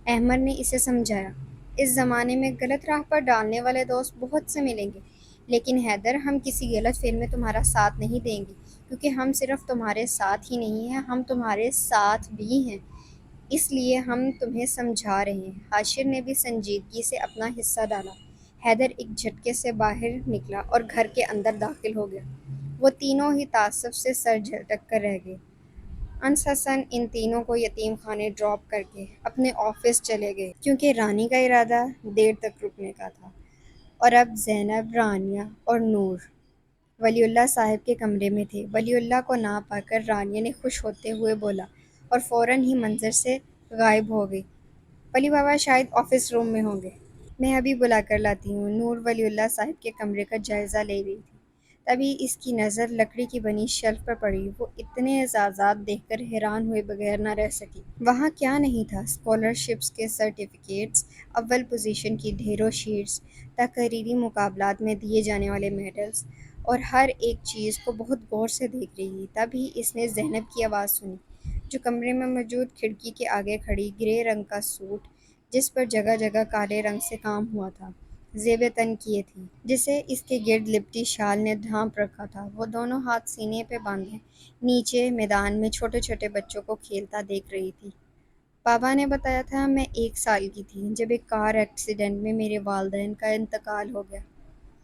احمد نے اسے سمجھایا۔ اس زمانے میں غلط راہ پر ڈالنے والے دوست بہت سے ملیں گے، لیکن حیدر، ہم کسی غلط فعل میں تمہارا ساتھ نہیں دیں گے، کیونکہ ہم صرف تمہارے ساتھ ہی نہیں ہیں، ہم تمہارے ساتھ بھی ہیں، اس لیے ہم تمہیں سمجھا رہے ہیں۔ حاشر نے بھی سنجیدگی سے اپنا حصہ ڈالا۔ حیدر ایک جھٹکے سے باہر نکلا اور گھر کے اندر داخل ہو گیا۔ وہ تینوں ہی تعصب سے سر جھٹک کر رہ گئے۔ انس حسن ان تینوں کو یتیم خانے ڈراپ کر کے اپنے آفس چلے گئے، کیونکہ رانی کا ارادہ دیر تک رکنے کا تھا، اور اب زینب، رانیہ اور نور ولی اللہ صاحب کے کمرے میں تھے۔ ولی اللہ کو نہ پا کر رانیہ نے خوش ہوتے ہوئے بولا، اور فوراً ہی منظر سے غائب ہو گئی۔ ولی بابا شاید آفس روم میں ہوں گے، میں ابھی بلا کر لاتی ہوں۔ نور ولی اللہ صاحب کے کمرے کا جائزہ لے رہی تھی، تبھی اس کی نظر لکڑی کی بنی شیلف پر پڑی۔ وہ اتنے اعزازات دیکھ کر حیران ہوئے بغیر نہ رہ سکی۔ وہاں کیا نہیں تھا؟ اسکالرشپس کے سرٹیفکیٹس، اول پوزیشن کی ڈھیروں شیٹس، تقریری مقابلات میں دیے جانے والے میڈلز، اور ہر ایک چیز کو بہت غور سے دیکھ رہی تھی۔ تب ہی اس نے زینب کی آواز سنی، جو کمرے میں موجود کھڑکی کے آگے کھڑی، گرے رنگ کا سوٹ جس پر جگہ جگہ کالے رنگ سے کام ہوا تھا، زیب تن کیے تھی، جسے اس کے گرد لپٹی شال نے ڈھانپ رکھا تھا۔ وہ دونوں ہاتھ سینے پہ باندھے نیچے میدان میں چھوٹے چھوٹے بچوں کو کھیلتا دیکھ رہی تھی۔ بابا نے بتایا تھا میں 1 سال کی تھی جب ایک کار ایکسیڈنٹ میں میرے والدین کا انتقال ہو گیا،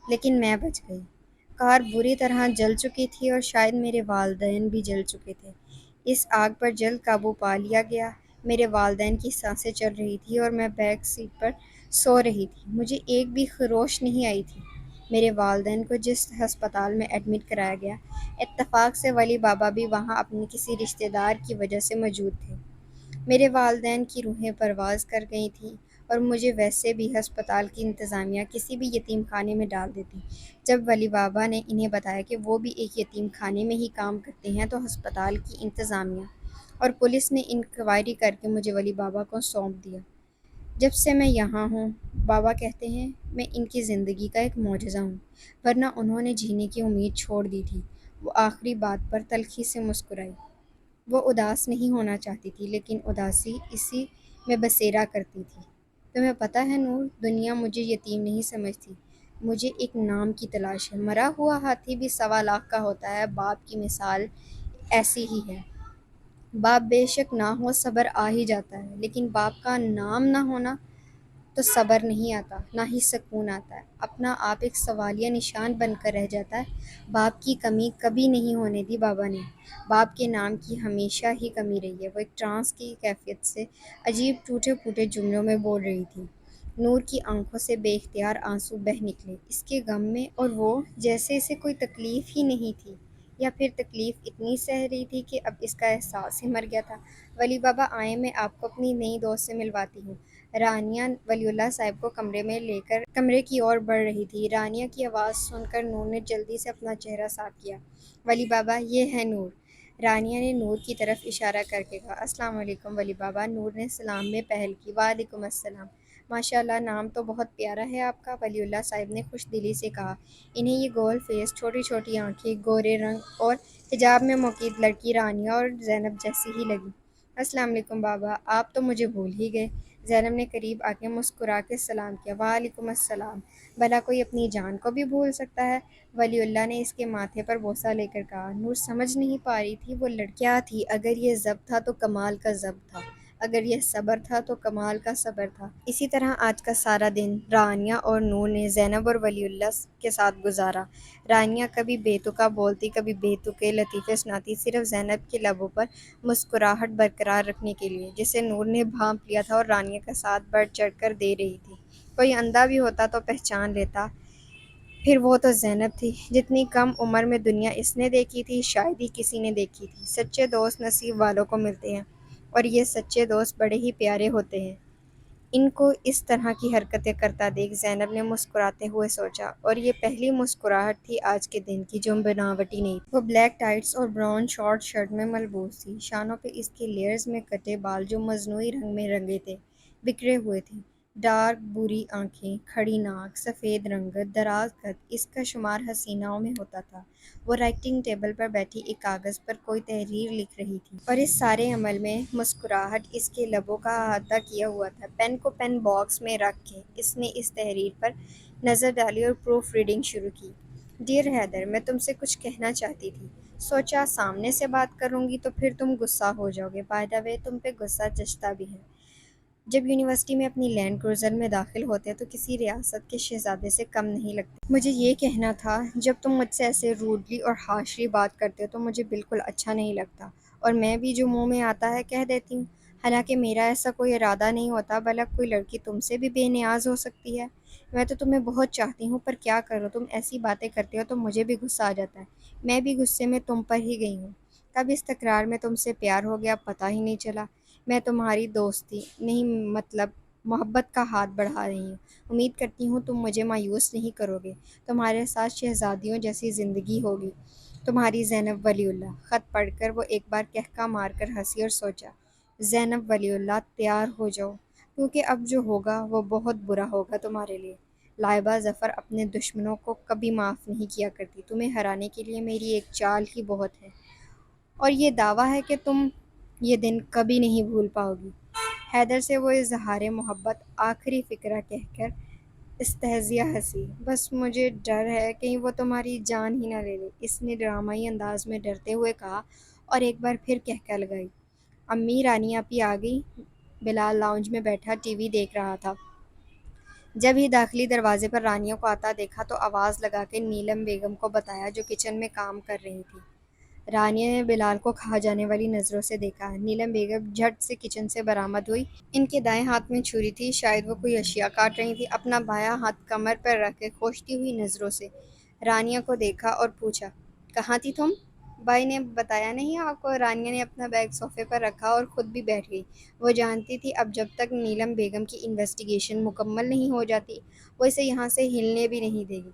لیکن میں بچ گئی۔ کار بری طرح جل چکی تھی اور شاید میرے والدین بھی جل چکے تھے۔ اس آگ پر جلد قابو پا لیا گیا۔ میرے والدین کی سانسیں چل رہی تھیں اور میں بیک سیٹ پر سو رہی تھی۔ مجھے ایک بھی خروش نہیں آئی تھی۔ میرے والدین کو جس ہسپتال میں ایڈمٹ کرایا گیا، اتفاق سے ولی بابا بھی وہاں اپنے کسی رشتہ دار کی وجہ سے موجود تھے۔ میرے والدین کی روحیں پرواز کر گئی تھیں اور مجھے ویسے بھی ہسپتال کی انتظامیہ کسی بھی یتیم خانے میں ڈال دیتی۔ جب ولی بابا نے انہیں بتایا کہ وہ بھی ایک یتیم خانے میں ہی کام کرتے ہیں تو ہسپتال کی انتظامیہ اور پولیس نے انکوائری کر کے مجھے ولی بابا کو سونپ دیا۔ جب سے میں یہاں ہوں، بابا کہتے ہیں، میں ان کی زندگی کا ایک معجزہ ہوں، ورنہ انہوں نے جینے کی امید چھوڑ دی تھی۔ وہ آخری بات پر تلخی سے مسکرائی۔ وہ اداس نہیں ہونا چاہتی تھی، لیکن اداسی اسی میں بسیرا کرتی تھی۔ تمہیں پتہ ہے نور، دنیا مجھے یتیم نہیں سمجھتی، مجھے ایک نام کی تلاش ہے۔ مرا ہوا ہاتھی بھی 1.25 لاکھ کا ہوتا ہے۔ باپ کی مثال ایسی ہی ہے۔ باپ بے شک نہ ہو صبر آ ہی جاتا ہے، لیکن باپ کا نام نہ ہونا تو صبر نہیں آتا، نہ ہی سکون آتا ہے۔ اپنا آپ ایک سوالیہ نشان بن کر رہ جاتا ہے۔ باپ کی کمی کبھی نہیں ہونے دی بابا نے۔ باپ کے نام کی ہمیشہ ہی کمی رہی ہے۔ وہ ایک ٹرانس کی کیفیت سے عجیب ٹوٹے پھوٹے جملوں میں بول رہی تھی۔ نور کی آنکھوں سے بے اختیار آنسو بہہ نکلے، اس کے غم میں، اور وہ جیسے اسے کوئی تکلیف ہی نہیں تھی، یا پھر تکلیف اتنی سہ رہی تھی کہ اب اس کا احساس ہی مر گیا تھا۔ ولی بابا آئیں، میں آپ کو اپنی نئی دوست سے ملواتی ہوں۔ رانیہ ولی اللہ صاحب کو کمرے میں لے کر کمرے کی اور بڑھ رہی تھی۔ رانیہ کی آواز سن کر نور نے جلدی سے اپنا چہرہ صاف کیا۔ ولی بابا، یہ ہے نور۔ رانیہ نے نور کی طرف اشارہ کر کے کہا۔ السلام علیکم ولی بابا۔ نور نے سلام میں پہل کی۔ وعلیکم السلام۔ ماشاء اللہ، نام تو بہت پیارا ہے آپ کا، ولی اللہ صاحب نے خوش دلی سے کہا۔ انہیں یہ گول فیس، چھوٹی چھوٹی آنکھیں، گورے رنگ اور حجاب میں مقید لڑکی رانیہ اور زینب جیسی ہی لگی۔ السلام علیکم بابا، آپ تو مجھے بھول ہی گئے۔ زینب نے قریب آ کے مسکرا کے سلام کیا۔ وعلیکم السلام۔ بھلا کوئی اپنی جان کو بھی بھول سکتا ہے؟ ولی اللہ نے اس کے ماتھے پر بوسہ لے کر کہا۔ نور سمجھ نہیں پا رہی تھی وہ لڑکی کیا تھی۔ اگر یہ ضبط تھا تو کمال کا ضبط تھا، اگر یہ صبر تھا تو کمال کا صبر تھا۔ اسی طرح آج کا سارا دن رانیہ اور نور نے زینب اور ولی اللہ کے ساتھ گزارا۔ رانیہ کبھی بے تکا بولتی، کبھی بے تکے لطیفے سناتی، صرف زینب کے لبوں پر مسکراہٹ برقرار رکھنے کے لیے، جسے نور نے بھانپ لیا تھا اور رانیہ کا ساتھ بڑھ چڑھ کر دے رہی تھی۔ کوئی اندھا بھی ہوتا تو پہچان لیتا، پھر وہ تو زینب تھی۔ جتنی کم عمر میں دنیا اس نے دیکھی تھی، شاید ہی کسی نے دیکھی تھی۔ سچے دوست نصیب والوں کو ملتے ہیں، اور یہ سچے دوست بڑے ہی پیارے ہوتے ہیں۔ ان کو اس طرح کی حرکتیں کرتا دیکھ زینب نے مسکراتے ہوئے سوچا، اور یہ پہلی مسکراہٹ تھی آج کے دن کی جو بناوٹی نہیں تھی۔ وہ بلیک ٹائٹس اور براؤن شارٹ شرٹ میں ملبوس تھی۔ شانوں پہ اس کے لیئرز میں کٹے بال جو مصنوعی رنگ میں رنگے تھے، بکھرے ہوئے تھے۔ ڈارک بھوری آنکھیں، کھڑی ناک، سفید رنگت، دراز قد، اس کا شمار حسیناؤں میں ہوتا تھا۔ وہ رائٹنگ ٹیبل پر بیٹھی ایک کاغذ پر کوئی تحریر لکھ رہی تھی، اور اس سارے عمل میں مسکراہٹ اس کے لبوں کا احاطہ کیا ہوا تھا۔ پین کو پین باکس میں رکھ کے اس نے اس تحریر پر نظر ڈالی اور پروف ریڈنگ شروع کی۔ ڈیئر حیدر، میں تم سے کچھ کہنا چاہتی تھی، سوچا سامنے سے بات کروں گی تو پھر تم غصہ ہو جاؤ گے۔ بائی دا وے، تم پہ غصہ جچتا بھی ہے۔ جب یونیورسٹی میں اپنی لینڈ کروزر میں داخل ہوتے تو کسی ریاست کے شہزادے سے کم نہیں لگتے۔ مجھے یہ کہنا تھا، جب تم مجھ سے ایسے روڈلی اور ہارشلی بات کرتے ہو تو مجھے بالکل اچھا نہیں لگتا، اور میں بھی جو منہ میں آتا ہے کہہ دیتی ہوں۔ حالانکہ میرا ایسا کوئی ارادہ نہیں ہوتا، بھلا کوئی لڑکی تم سے بھی بے نیاز ہو سکتی ہے؟ میں تو تمہیں بہت چاہتی ہوں، پر کیا کروں، تم ایسی باتیں کرتے ہو تو مجھے بھی غصہ آ جاتا ہے۔ میں بھی غصے میں تم پر ہی گئی ہوں۔ کب اس تکرار میں تم سے پیار ہو گیا پتہ ہی نہیں چلا۔ میں تمہاری دوستی نہیں، مطلب محبت کا ہاتھ بڑھا رہی ہوں۔ امید کرتی ہوں تم مجھے مایوس نہیں کرو گے۔ تمہارے ساتھ شہزادیوں جیسی زندگی ہوگی۔ تمہاری زینب ولی اللہ۔ خط پڑھ کر وہ ایک بار کہکا مار کر ہنسی اور سوچا، زینب ولی اللہ، تیار ہو جاؤ، کیونکہ اب جو ہوگا وہ بہت برا ہوگا تمہارے لیے۔ لائبہ ظفر اپنے دشمنوں کو کبھی معاف نہیں کیا کرتی۔ تمہیں ہرانے کے لیے میری ایک چال ہی بہت ہے، اور یہ دعویٰ ہے کہ تم یہ دن کبھی نہیں بھول پاؤ گی۔ حیدر سے وہ اظہار محبت آخری فقرہ کہہ کر استہزیٰ ہنسی۔ بس مجھے ڈر ہے کہیں وہ تمہاری جان ہی نہ لے لے، اس نے ڈرامائی انداز میں ڈرتے ہوئے کہا، اور ایک بار پھر کہکا لگائی۔ امی، رانی آپی آ گئی؟ بلال لاؤنج میں بیٹھا ٹی وی دیکھ رہا تھا۔ جب ہی داخلی دروازے پر رانیہ کو آتا دیکھا تو آواز لگا کے نیلم بیگم کو بتایا جو کچن میں کام کر رہی تھی۔ رانیہ نے بلال کو کھا جانے والی نظروں سے دیکھا۔ نیلم بیگم جھٹ سے کچن سے برآمد ہوئی۔ ان کے دائیں ہاتھ میں چھری تھی، شاید وہ کوئی اشیاء کاٹ رہی تھی۔ اپنا بایاں ہاتھ کمر پر رکھ کے کھوجتی ہوئی نظروں سے رانیہ کو دیکھا اور پوچھا، کہاں تھی تم؟ بھائی نے بتایا نہیں آپ کو؟ رانیہ نے اپنا بیگ صوفے پر رکھا اور خود بھی بیٹھ گئی۔ وہ جانتی تھی اب جب تک نیلم بیگم کی انویسٹیگیشن مکمل نہیں ہو جاتی وہ اسے یہاں سے ہلنے بھی نہیں دے گی۔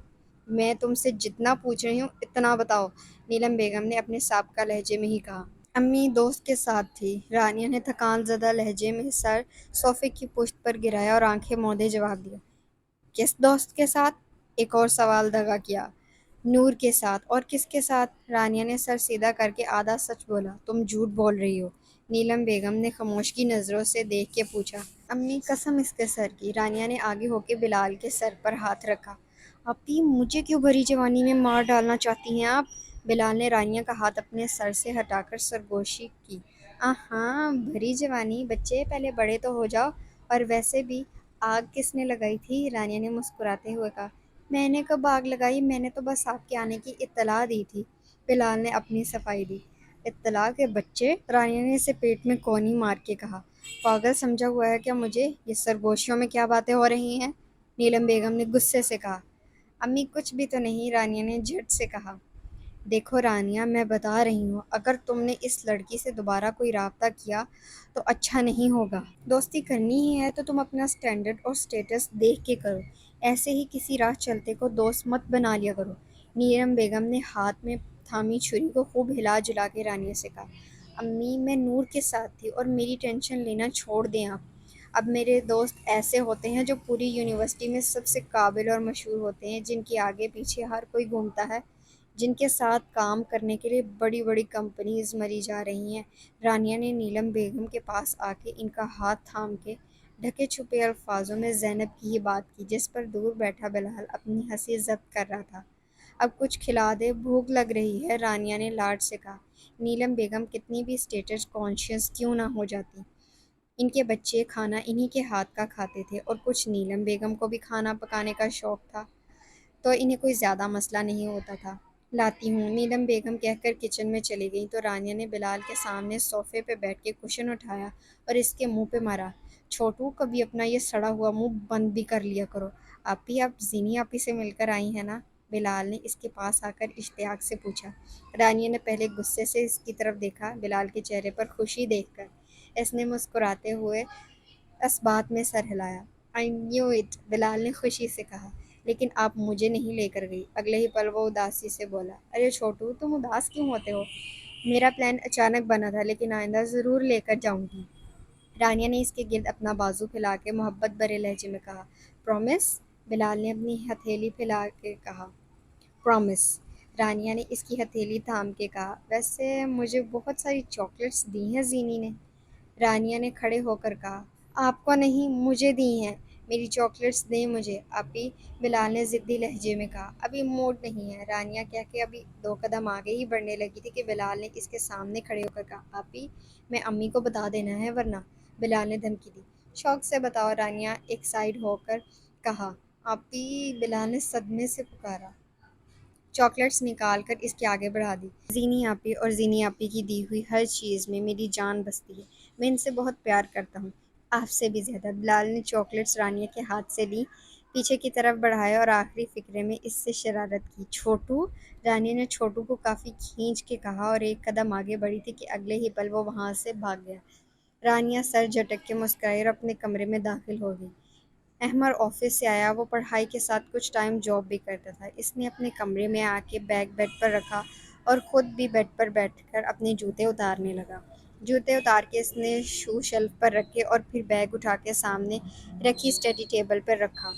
میں تم سے جتنا پوچھ رہی ہوں اتنا بتاؤ، نیلم بیگم نے اپنے سابقہ لہجے میں ہی کہا۔ امی دوست کے ساتھ تھی، رانیہ نے تھکان زدہ لہجے میں سر صوفے کی پشت پر گرایا اور آنکھیں موندے جواب دیا۔ کس دوست کے ساتھ؟ ایک اور سوال دغا کیا۔ نور کے ساتھ۔ اور کس کے ساتھ؟ رانیہ نے سر سیدھا کر کے آدھا سچ بولا۔ تم جھوٹ بول رہی ہو، نیلم بیگم نے خاموش کی نظروں سے دیکھ کے پوچھا۔ امی قسم اس کے سر کی۔ رانیہ نے آگے ہو کے بلال کے سر پر ہاتھ رکھا۔ اپی مجھے کیوں بھری جوانی میں مار ڈالنا چاہتی ہیں آپ؟ بلال نے رانیہ کا ہاتھ اپنے سر سے ہٹا کر سرگوشی کی۔ ہاں بھری جوانی، بچے پہلے بڑے تو ہو جاؤ۔ اور ویسے بھی آگ کس نے لگائی تھی؟ رانیہ نے مسکراتے ہوئے کہا۔ میں نے کب آگ لگائی؟ میں نے تو بس آپ کے آنے کی اطلاع دی تھی، بلال نے اپنی صفائی دی۔ اطلاع کے بچے؟ رانیہ نے اسے پیٹ میں کونی مار کے کہا۔ پاگل سمجھا ہوا ہے کیا مجھے؟ یہ سرگوشیوں میں کیا باتیں ہو رہی ہیں؟ نیلم بیگم نے غصے سے کہا۔ امی کچھ بھی تو نہیں، رانیہ نے جھٹ سے کہا۔ دیکھو رانیہ، میں بتا رہی ہوں اگر تم نے اس لڑکی سے دوبارہ کوئی رابطہ کیا تو اچھا نہیں ہوگا۔ دوستی کرنی ہی ہے تو تم اپنا سٹینڈرڈ اور سٹیٹس دیکھ کے کرو، ایسے ہی کسی راہ چلتے کو دوست مت بنا لیا کرو۔ نیلم بیگم نے ہاتھ میں تھامی چھری کو خوب ہلا جلا کے رانیہ سے کہا۔ امی میں نور کے ساتھ تھی اور میری ٹینشن لینا چھوڑ دیں آپ۔ اب میرے دوست ایسے ہوتے ہیں جو پوری یونیورسٹی میں سب سے قابل اور مشہور ہوتے ہیں، جن کے آگے پیچھے ہر کوئی گھومتا ہے، جن کے ساتھ کام کرنے کے لیے بڑی بڑی کمپنیز مری جا رہی ہیں۔ رانیہ نے نیلم بیگم کے پاس آ کے ان کا ہاتھ تھام کے ڈھکے چھپے الفاظوں میں زینب کی ہی بات کی جس پر دور بیٹھا بلال اپنی ہنسی ضبط کر رہا تھا۔ اب کچھ کھلا دے، بھوک لگ رہی ہے، رانیہ نے لاڈ سے کہا۔ نیلم بیگم کتنی بھی اسٹیٹس کانشیس کیوں نہ ہو جاتی، ان کے بچے کھانا انہی کے ہاتھ کا کھاتے تھے اور کچھ نیلم بیگم کو بھی کھانا پکانے کا شوق تھا تو انہیں کوئی زیادہ مسئلہ نہیں ہوتا تھا۔ لاتی ہوں، نیلم بیگم کہہ کر کچن میں چلی گئیں تو رانیہ نے بلال کے سامنے صوفے پہ بیٹھ کے کشن اٹھایا اور اس کے منہ پہ مارا۔ چھوٹو، کبھی اپنا یہ سڑا ہوا منہ بند بھی کر لیا کرو۔ آپی، آپ زینی آپی سے مل کر آئی ہیں نا؟ بلال نے اس کے پاس آ کر اشتیاق سے پوچھا۔ رانیہ نے پہلے غصے سے اس کی طرف دیکھا، بلال کے چہرے پر خوشی دیکھ کر اس نے مسکراتے ہوئے اثبات میں سر ہلایا۔ I knew it، بلال نے خوشی سے کہا۔ لیکن آپ مجھے نہیں لے کر گئی۔ اگلے ہی پل وہ اداسی سے بولا۔ ارے چھوٹو، تم اداس کیوں ہوتے ہو؟ میرا پلان اچانک بنا تھا لیکن آئندہ ضرور لے کر جاؤں گی۔ رانیہ نے اس کے گرد اپنا بازو پھیلا کے محبت بھرے لہجے میں کہا۔ پرومس؟ بلال نے اپنی ہتھیلی پھیلا کے کہا۔ پرومس، رانیہ نے اس کی ہتھیلی تھام کے کہا۔ ویسے مجھے بہت ساری چاکلیٹس دی ہیں زینی نے، رانیہ نے کھڑے ہو کر کہا۔ آپ کو نہیں، مجھے دی ہیں، میری چاکلیٹس دیں مجھے آپی، بلال نے ضدی لہجے میں کہا۔ ابھی موڈ نہیں ہے، رانیہ کہہ کے ابھی 2 قدم آگے ہی بڑھنے لگی تھی کہ بلال نے اس کے سامنے کھڑے ہو کر کہا۔ آپی، میں امی کو بتا دینا ہے ورنہ، بلال نے دھمکی دی۔ شوق سے بتاؤ، رانیہ ایک سائڈ ہو کر کہا۔ آپی، بلال نے صدمے سے پکارا۔ چاکلیٹس نکال کر اس کے آگے بڑھا دی۔ زینی آپی اور زینی آپی کی دی ہوئی ہر چیز میں میری جان بستی ہے، میں ان سے بہت پیار کرتا ہوں، آپ سے بھی زیادہ۔ بلال نے چاکلیٹس رانیہ کے ہاتھ سے لیں، پیچھے کی طرف بڑھائے اور آخری فقرے میں اس سے شرارت کی۔ چھوٹو، رانیہ نے چھوٹو کو کافی کھینچ کے کہا اور 1 قدم آگے بڑھی تھی کہ اگلے ہی پل وہ وہاں سے بھاگ گیا۔ رانیہ سر جھٹک کے مسکرائی اور اپنے کمرے میں داخل ہو گئی۔ احمر آفس سے آیا، وہ پڑھائی کے ساتھ کچھ ٹائم جاب بھی کرتا تھا۔ اس نے اپنے کمرے میں آ کے بیگ بیڈ پر رکھا اور خود بھی بیڈ پر بیٹھ کر اپنے جوتے اتارنے لگا۔ جوتے اتار کے اس نے شو شیلف پر رکھے اور پھر بیگ اٹھا کے سامنے رکھی اسٹڈی ٹیبل پر رکھا۔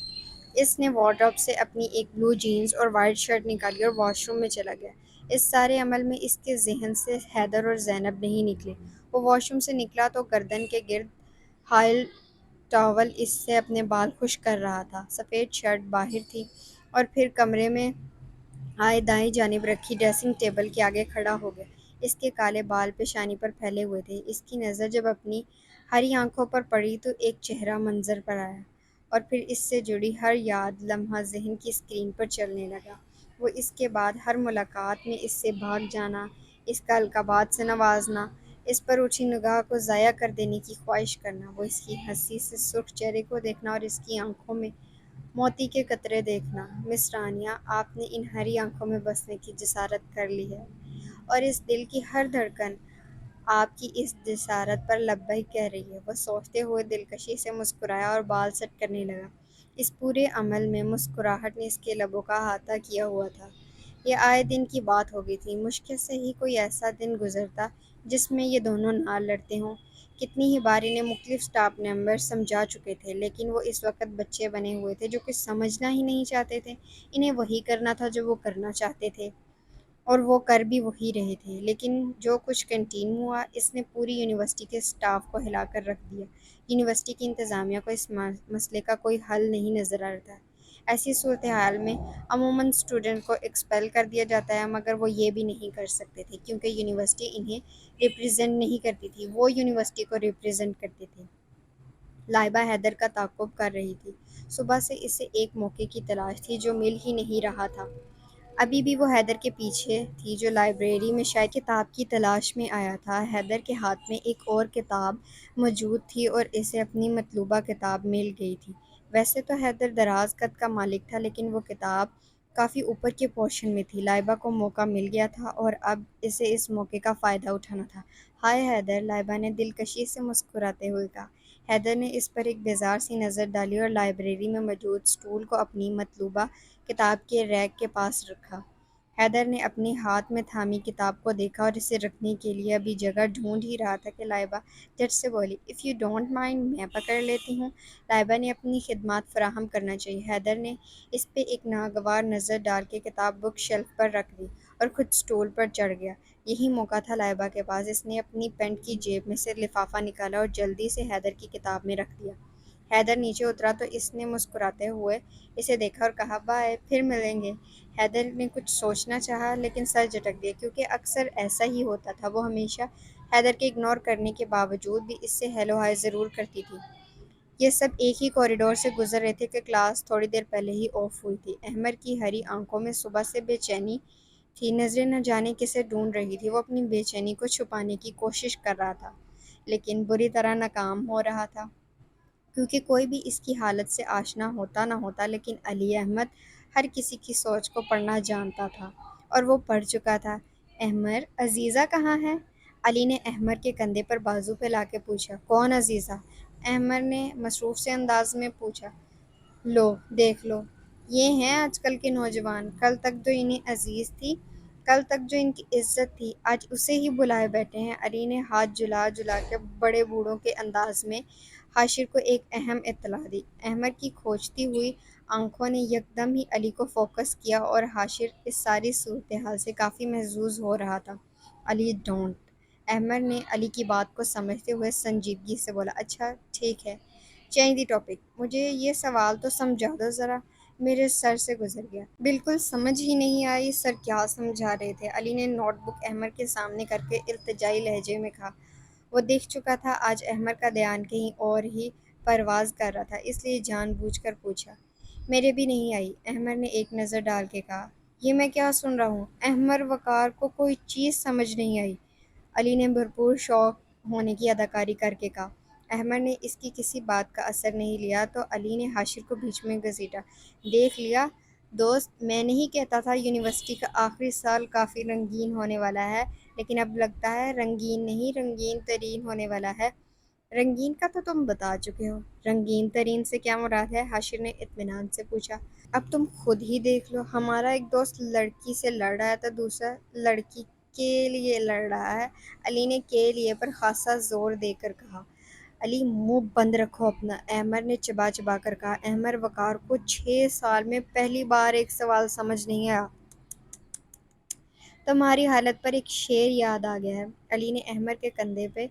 اس نے وارڈروب سے اپنی ایک بلو جینز اور وائٹ شرٹ نکالی اور واش روم میں چلا گیا۔ اس سارے عمل میں اس کے ذہن سے حیدر اور زینب نہیں نکلے۔ وہ واش روم سے نکلا تو گردن کے گرد ہائل ٹاول اس سے اپنے بال خشک کر رہا تھا۔ سفید شرٹ باہر تھی اور پھر کمرے میں آئے دائیں جانب رکھی ڈریسنگ ٹیبل کے آگے کھڑا ہو گیا۔ اس کے کالے بال پیشانی پر پھیلے ہوئے تھے۔ اس کی نظر جب اپنی ہری آنکھوں پر پڑی تو ایک چہرہ منظر پر آیا، اور پھر اس سے جڑی ہر یاد لمحہ ذہن کی اسکرین پر چلنے لگا۔ وہ اس کے بعد ہر ملاقات میں اس سے بھاگ جانا، اس کا القابات سے نوازنا، اس پر اٹھی نگاہ کو ضائع کر دینے کی خواہش کرنا، وہ اس کی ہنسی سے سرخ چہرے کو دیکھنا اور اس کی آنکھوں میں موتی کے قطرے دیکھنا۔ مس رانیہ، آپ نے ان ہری آنکھوں میں بسنے کی جسارت کر لی ہے، اور اس دل کی ہر دھڑکن آپ کی اس جسارت پر لبیک کہہ رہی ہے۔ وہ سوچتے ہوئے دلکشی سے مسکرایا اور بال سیٹ کرنے لگا۔ اس پورے عمل میں مسکراہٹ نے اس کے لبوں کا احاطہ کیا ہوا تھا۔ یہ آئے دن کی بات ہو گئی تھی، مشکل سے ہی کوئی ایسا دن گزرتا جس میں یہ دونوں نہ لڑتے ہوں۔ کتنی ہی بار انہیں مختلف اسٹاف ممبر سمجھا چکے تھے، لیکن وہ اس وقت بچے بنے ہوئے تھے جو کچھ سمجھنا ہی نہیں چاہتے تھے۔ انہیں وہی کرنا تھا جو وہ کرنا چاہتے تھے، اور وہ کر بھی وہی رہے تھے۔ لیکن جو کچھ کینٹین ہوا، اس نے پوری یونیورسٹی کے اسٹاف کو ہلا کر رکھ دیا۔ یونیورسٹی کی انتظامیہ کو اس مسئلے کا کوئی حل نہیں نظر آ رہا تھا۔ ایسی صورتحال میں عموماً اسٹوڈنٹ کو ایکسپیل کر دیا جاتا ہے، مگر وہ یہ بھی نہیں کر سکتے تھے کیونکہ یونیورسٹی انہیں ریپرزینٹ نہیں کرتی تھی، وہ یونیورسٹی کو ریپرزینٹ کرتے تھے۔ لائبہ حیدر کا تعاقب کر رہی تھی۔ صبح سے اسے ایک موقع کی تلاش تھی جو مل ہی نہیں رہا تھا۔ ابھی بھی وہ حیدر کے پیچھے تھی جو لائبریری میں شاید کتاب کی تلاش میں آیا تھا۔ حیدر کے ہاتھ میں ایک اور کتاب موجود تھی اور اسے اپنی مطلوبہ کتاب مل گئی تھی۔ ویسے تو حیدر دراز قد کا مالک تھا، لیکن وہ کتاب کافی اوپر کے پورشن میں تھی۔ لائبہ کو موقع مل گیا تھا اور اب اسے اس موقع کا فائدہ اٹھانا تھا۔ ہائے حیدر، لائبہ نے دلکشی سے مسکراتے ہوئے کہا۔ حیدر نے اس پر ایک بیزار سی نظر ڈالی اور لائبریری میں موجود اسٹول کو اپنی مطلوبہ کتاب کے ریک کے پاس رکھا۔ حیدر نے اپنی ہاتھ میں تھامی کتاب کو دیکھا اور اسے رکھنے کے لیے ابھی جگہ ڈھونڈ ہی رہا تھا کہ لائبہ جھٹ سے بولی، "اف یو ڈونٹ مائنڈ، میں پکڑ لیتی ہوں۔" لائبہ نے اپنی خدمات فراہم کرنا چاہیے۔ حیدر نے اس پہ ایک ناگوار نظر ڈال کے کتاب بک شیلف پر رکھ دی اور خود اسٹول پر چڑھ گیا۔ یہی موقع تھا لائبہ کے پاس۔ اس نے اپنی پینٹ کی جیب میں سے لفافہ نکالا اور جلدی سے حیدر کی کتاب میں رکھ دیا۔ حیدر نیچے اترا تو اس نے مسکراتے ہوئے اسے دیکھا اور کہا، "بائے، پھر ملیں گے۔" حیدر نے کچھ سوچنا چاہا لیکن سر جھٹک دیا کیونکہ اکثر ایسا ہی ہوتا تھا۔ وہ ہمیشہ حیدر کے اگنور کرنے کے باوجود بھی اس سے ہیلو ہائے ضرور کرتی تھی۔ یہ سب ایک ہی کوریڈور سے گزر رہے تھے کہ کلاس تھوڑی دیر پہلے ہی آف ہوئی تھی۔ احمر کی ہری آنکھوں میں صبح سے بے چینی تھی، نظریں نہ جانے کسے ڈھونڈ رہی تھی۔ وہ اپنی بے چینی کو چھپانے کی کوشش کر رہا تھا، لیکن بری طرح ناکام ہو رہا تھا، کیونکہ کوئی بھی اس کی حالت سے آشنا ہوتا نہ ہوتا، لیکن علی احمد ہر کسی کی سوچ کو پڑھنا جانتا تھا، اور وہ پڑھ چکا تھا۔ "احمر، عزیزہ کہاں ہے؟" علی نے احمر کے کندھے پر بازو پھیلا کے پوچھا۔ "کون عزیزہ؟" احمر نے مصروف سے انداز میں پوچھا۔ "لو، دیکھ لو، یہ ہیں آج کل کے نوجوان۔ کل تک جو انہیں عزیز تھی، کل تک جو ان کی عزت تھی، آج اسے ہی بلائے بیٹھے ہیں۔" علی نے ہاتھ جھلا جھلا کے بڑے بوڑھوں کے انداز میں حاشر کو ایک اہم اطلاع دی۔ احمر کی کھوجتی ہوئی آنکھوں نے یکدم ہی علی کو فوکس کیا اور حاشر اس ساری صورتحال سے کافی محظوظ ہو رہا تھا۔ "علی، ڈونٹ۔" احمر نے علی کی بات کو سمجھتے ہوئے سنجیدگی سے بولا۔ "اچھا، ٹھیک ہے، چینج دی ٹاپک۔ مجھے یہ سوال تو سمجھا دو ذرا، میرے سر سے گزر گیا۔ بالکل سمجھ ہی نہیں آئی سر کیا سمجھا رہے تھے۔" علی نے نوٹ بک احمر کے سامنے کر کے التجائی لہجے میں کہا۔ وہ دیکھ چکا تھا آج احمر کا دھیان کہیں اور ہی پرواز کر رہا تھا، اس لیے جان بوجھ کر پوچھا۔ "میرے بھی نہیں آئی۔" احمر نے ایک نظر ڈال کے کہا۔ "یہ میں کیا سن رہا ہوں؟" احمر وقار کو کوئی چیز سمجھ نہیں آئی۔ علی نے بھرپور شوق ہونے کی اداکاری کر کے کہا۔ احمر نے اس کی کسی بات کا اثر نہیں لیا تو علی نے حاشر کو بیچ میں گھسیٹا۔ "دیکھ لیا دوست، میں نہیں کہتا تھا یونیورسٹی کا آخری سال کافی رنگین ہونے والا ہے، لیکن اب لگتا ہے رنگین نہیں، رنگین ترین ہونے والا ہے۔" "رنگین کا تو تم بتا چکے ہو، رنگین ترین سے کیا مراد ہے؟" حاشر نے اطمینان سے پوچھا۔ "اب تم خود ہی دیکھ لو، ہمارا ایک دوست لڑکی سے لڑ رہا ہے تو دوسرا لڑکی کے لیے لڑ رہا ہے۔" علی نے "کے لیے" پر خاصا زور دے کر کہا۔ "علی، منہ بند رکھو اپنا۔" احمر نے چبا چبا کر کہا۔ احمر وقار کو 6 سال میں پہلی بار ایک سوال سمجھ نہیں آیا۔ "تمہاری حالت پر ایک شعر یاد آ گیا ہے۔" علی نے احمر کے کندھے پہ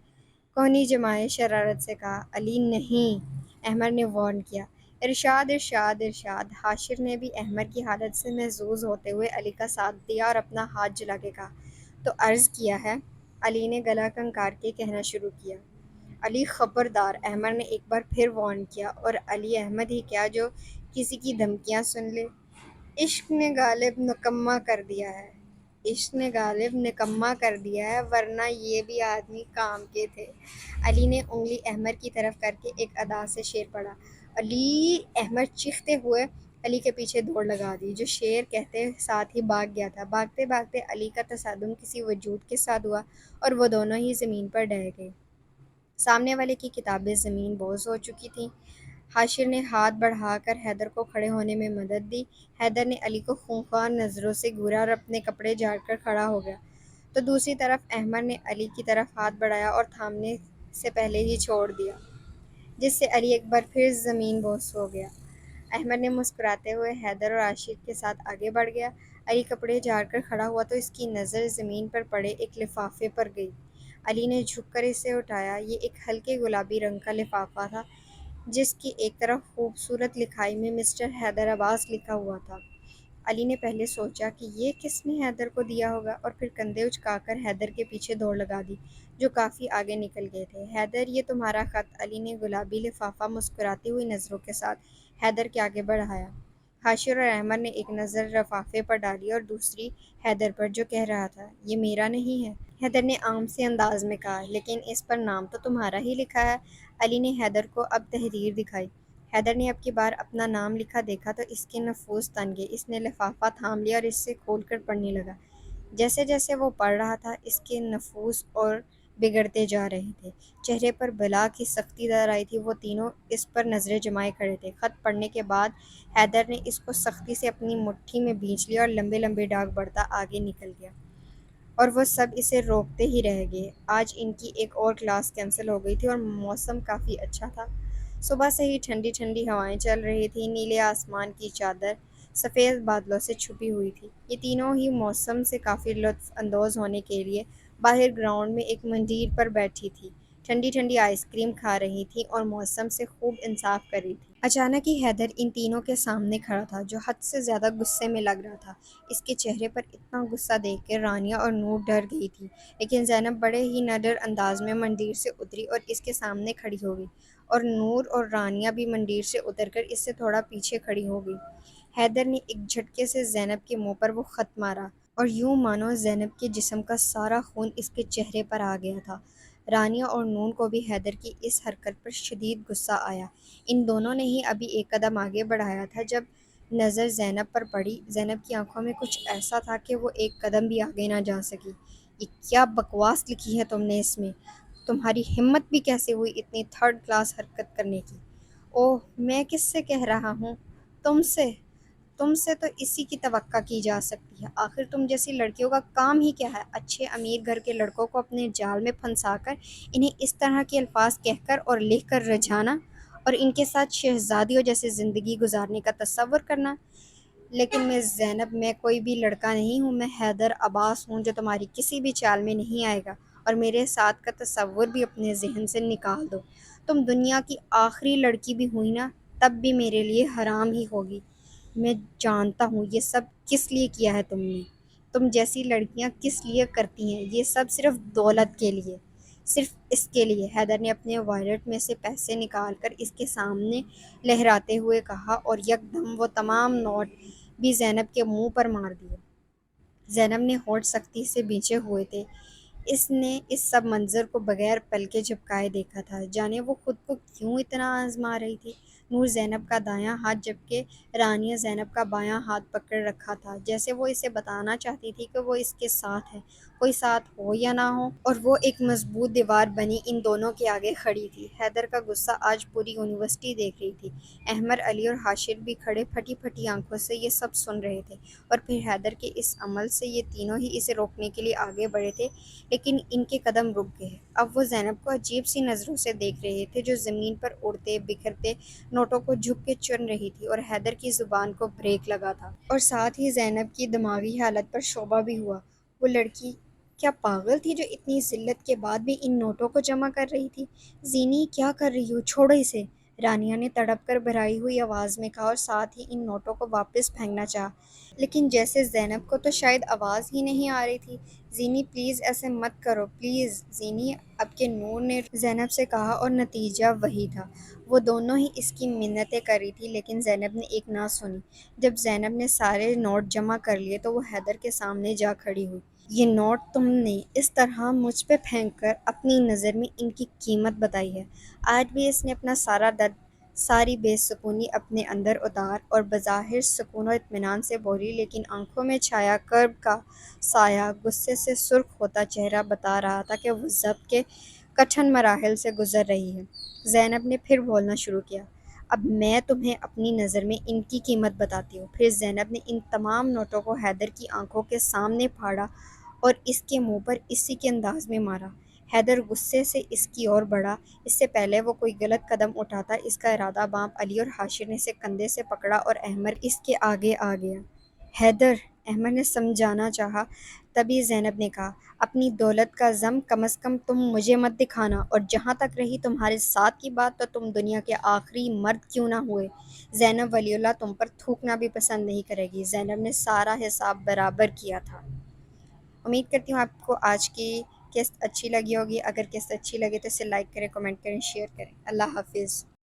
کونی جمائے شرارت سے کہا۔ "علی نہیں!" احمر نے وارن کیا۔ "ارشاد، ارشاد، ارشاد۔" حاشر نے بھی احمر کی حالت سے محظوظ ہوتے ہوئے علی کا ساتھ دیا اور اپنا ہاتھ جھلا کے کہا۔ "تو عرض کیا ہے۔" علی نے گلا کنکار کے کہنا شروع کیا۔ علی خبردار، احمد نے ایک بار پھر وارن کیا، اور علی احمد ہی کیا جو کسی کی دھمکیاں سن لے۔ عشق نے غالب نکما کر دیا ہے، عشق نے غالب نکما کر دیا ہے، ورنہ یہ بھی آدمی کام کے تھے۔ علی نے انگلی احمد کی طرف کر کے ایک ادا سے شعر پڑھا۔ علی! احمد چیختے ہوئے علی کے پیچھے دوڑ لگا دی، جو شعر کہتے ساتھ ہی بھاگ گیا تھا۔ بھاگتے بھاگتے علی کا تصادم کسی وجود کے ساتھ ہوا اور وہ دونوں ہی زمین پر ڈہ گئے۔ سامنے والے کی کتابیں زمین بوس ہو چکی تھیں۔ حاشر نے ہاتھ بڑھا کر حیدر کو کھڑے ہونے میں مدد دی۔ حیدر نے علی کو خونخوار نظروں سے گھورا اور اپنے کپڑے جھاڑ کر کھڑا ہو گیا۔ تو دوسری طرف احمد نے علی کی طرف ہاتھ بڑھایا اور تھامنے سے پہلے ہی چھوڑ دیا، جس سے علی ایک بار پھر زمین بوس ہو گیا۔ احمد نے مسکراتے ہوئے حیدر اور عاشق کے ساتھ آگے بڑھ گیا۔ علی کپڑے جھاڑ کر کھڑا ہوا تو اس کی نظر زمین پر پڑے ایک لفافے پر گئی۔ علی نے جھک کر اسے اٹھایا۔ یہ ایک ہلکے گلابی رنگ کا لفافہ تھا، جس کی ایک طرف خوبصورت لکھائی میں مسٹر حیدر عباس لکھا ہوا تھا۔ علی نے پہلے سوچا کہ یہ کس نے حیدر کو دیا ہوگا، اور پھر کندھے اچکا کر حیدر کے پیچھے دوڑ لگا دی، جو کافی آگے نکل گئے تھے۔ حیدر، یہ تمہارا خط۔ علی نے گلابی لفافہ مسکراتی ہوئی نظروں کے ساتھ حیدر کے آگے بڑھایا۔ حاشر اور احمد نے ایک نظر لفافے پر ڈالی اور دوسری حیدر پر، جو کہہ رہا تھا، یہ میرا نہیں ہے۔ حیدر نے عام سے انداز میں کہا، لیکن اس پر نام تو تمہارا ہی لکھا ہے۔ علی نے حیدر کو اب تحریر دکھائی۔ حیدر نے اب کی بار اپنا نام لکھا دیکھا تو اس کے نفوذ تن گئے۔ اس نے لفافہ تھام لیا اور اس سے کھول کر پڑھنے لگا۔ جیسے جیسے وہ پڑھ رہا تھا، اس کے نفوذ اور بگڑتے جا رہے تھے۔ چہرے پر بلا کی سختی نظر آئی تھی۔ وہ تینوں اس پر نظریں جمائے کھڑے تھے۔ خط پڑھنے کے بعد حیدر نے اس کو سختی سے اپنی مٹھی میں بھینچ لیا اور لمبے لمبے ڈاگ بڑھتا آگے نکل گیا، اور وہ سب اسے روکتے ہی رہ گئے۔ آج ان کی ایک اور کلاس کینسل ہو گئی تھی اور موسم کافی اچھا تھا۔ صبح سے ہی ٹھنڈی ٹھنڈی ہوائیں چل رہی تھیں۔ نیلے آسمان کی چادر سفید بادلوں سے چھپی ہوئی تھی۔ یہ تینوں ہی موسم سے کافی لطف اندوز ہونے کے لیے باہر گراؤنڈ میں ایک مندیر پر بیٹھی تھی، ٹھنڈی ٹھنڈی آئس کریم کھا رہی تھی اور موسم سے خوب انصاف کر رہی تھی۔ اچانک ہی حیدر ان تینوں کے سامنے کھڑا تھا، جو حد سے زیادہ غصے میں لگ رہا تھا۔ اس کے چہرے پر اتنا غصہ دیکھ کے رانیہ اور نور ڈر گئی تھی، لیکن زینب بڑے ہی نڈر انداز میں مندیر سے اتری اور اس کے سامنے کھڑی ہو گئی، اور نور اور رانیہ بھی مندیر سے اتر کر اس سے تھوڑا پیچھے کھڑی ہو گئی۔ حیدر نے ایک جھٹکے سے زینب کے منہ پر وہ خط مارا، اور یوں مانو زینب کے جسم کا سارا خون اس کے چہرے پر آ گیا تھا۔ رانیہ اور نون کو بھی حیدر کی اس حرکت پر شدید غصہ آیا۔ ان دونوں نے ہی ابھی ایک قدم آگے بڑھایا تھا جب نظر زینب پر پڑی۔ زینب کی آنکھوں میں کچھ ایسا تھا کہ وہ ایک قدم بھی آگے نہ جا سکی۔ یہ کیا بکواس لکھی ہے تم نے اس میں؟ تمہاری ہمت بھی کیسے ہوئی اتنی تھرڈ کلاس حرکت کرنے کی؟ اوہ، میں کس سے کہہ رہا ہوں؟ تم سے۔ تم سے تو اسی کی توقع کی جا سکتی ہے۔ آخر تم جیسی لڑکیوں کا کام ہی کیا ہے؟ اچھے امیر گھر کے لڑکوں کو اپنے جال میں پھنسا کر انہیں اس طرح کے الفاظ کہہ کر اور لکھ کر رجھانا، اور ان کے ساتھ شہزادیوں جیسے زندگی گزارنے کا تصور کرنا۔ لیکن میں زینب، میں کوئی بھی لڑکا نہیں ہوں، میں حیدر عباس ہوں، جو تمہاری کسی بھی چال میں نہیں آئے گا، اور میرے ساتھ کا تصور بھی اپنے ذہن سے نکال دو۔ تم دنیا کی آخری لڑکی بھی ہوئی نا، تب بھی میرے لیے حرام ہی ہوگی۔ میں جانتا ہوں یہ سب کس لیے کیا ہے تم نے۔ تم جیسی لڑکیاں کس لیے کرتی ہیں یہ سب؟ صرف دولت کے لیے، صرف اس کے لیے۔ حیدر نے اپنے والیٹ میں سے پیسے نکال کر اس کے سامنے لہراتے ہوئے کہا، اور یکدم وہ تمام نوٹ بھی زینب کے منہ پر مار دیے۔ زینب نے ہونٹ سختی سے بھینچے ہوئے تھے۔ اس نے اس سب منظر کو بغیر پلکیں جھپکائے دیکھا تھا، جانے وہ خود کو کیوں اتنا آزما رہی تھی۔ نور زینب کا دایاں ہاتھ جبکہ رانیہ زینب کا بایاں ہاتھ پکڑ رکھا تھا، جیسے وہ اسے بتانا چاہتی تھی کہ وہ اس کے ساتھ ہے، کوئی ساتھ ہو یا نہ ہو، اور وہ ایک مضبوط دیوار بنی ان دونوں کے آگے کھڑی تھی۔ حیدر کا غصہ آج پوری یونیورسٹی دیکھ رہی تھی۔ احمد، علی اور حاشر بھی کھڑے پھٹی پھٹی آنکھوں سے یہ سب سن رہے تھے، اور پھر حیدر کے اس عمل سے یہ تینوں ہی اسے روکنے کے لیے آگے بڑھے تھے، لیکن ان کے قدم رک گئے۔ اب وہ زینب کو عجیب سی نظروں سے دیکھ رہے تھے، جو زمین پر اڑتے بکھرتے نوٹوں کو جھک کے چن رہی تھی، اور حیدر کی زبان کو بریک لگا تھا، اور ساتھ ہی زینب کی دماغی حالت پر شبہ بھی ہوا۔ وہ لڑکی کیا پاگل تھی جو اتنی ذلت کے بعد بھی ان نوٹوں کو جمع کر رہی تھی؟ زینی، کیا کر رہی ہو؟ چھوڑو اسے۔ رانیہ نے تڑپ کر بھرائی ہوئی آواز میں کہا اور ساتھ ہی ان نوٹوں کو واپس پھینکنا چاہا، لیکن جیسے زینب کو تو شاید آواز ہی نہیں آ رہی تھی۔ زینی پلیز ایسے مت کرو پلیز زینی، اب کے نور نے زینب سے کہا اور نتیجہ وہی تھا۔ وہ دونوں ہی اس کی منتیں کر رہی تھی لیکن زینب نے ایک نہ سنی۔ جب زینب نے سارے نوٹ جمع کر لیے تو وہ حیدر کے سامنے جا کھڑی ہوئی۔ یہ نوٹ تم نے اس طرح مجھ پہ پھینک کر اپنی نظر میں ان کی قیمت بتائی ہے۔ آج بھی اس نے اپنا سارا درد، ساری بے سکونی اپنے اندر اتار اور بظاہر سکون و اطمینان سے بولی، لیکن آنکھوں میں چھایا کرب کا سایہ غصے سے سرخ ہوتا چہرہ بتا رہا تھا کہ وہ ضبط کے کٹھن مراحل سے گزر رہی ہے۔ زینب نے پھر بولنا شروع کیا، اب میں تمہیں اپنی نظر میں ان کی قیمت بتاتی ہوں۔ پھر زینب نے ان تمام نوٹوں کو حیدر کی آنکھوں کے سامنے پھاڑا اور اس کے منہ پر اسی کے انداز میں مارا۔ حیدر غصے سے اس کی اور بڑھا۔ اس سے پہلے وہ کوئی غلط قدم اٹھاتا اس کا ارادہ باپ علی اور حاشر نے اسے کندھے سے پکڑا اور احمد اس کے آگے آ گیا۔ حیدر، احمد نے سمجھانا چاہا، تبھی زینب نے کہا، اپنی دولت کا غم کم از کم تم مجھے مت دکھانا، اور جہاں تک رہی تمہارے ساتھ کی بات تو تم دنیا کے آخری مرد کیوں نہ ہوئے، زینب ولی اللہ تم پر تھوکنا بھی پسند نہیں کرے گی۔ زینب نے سارا حساب برابر کیا تھا۔ امید کرتی ہوں آپ کو آج کی قسط اچھی لگی ہوگی۔ اگر قسط اچھی لگے تو اسے لائک کریں، کمنٹ کریں، شیئر کریں۔ اللہ حافظ۔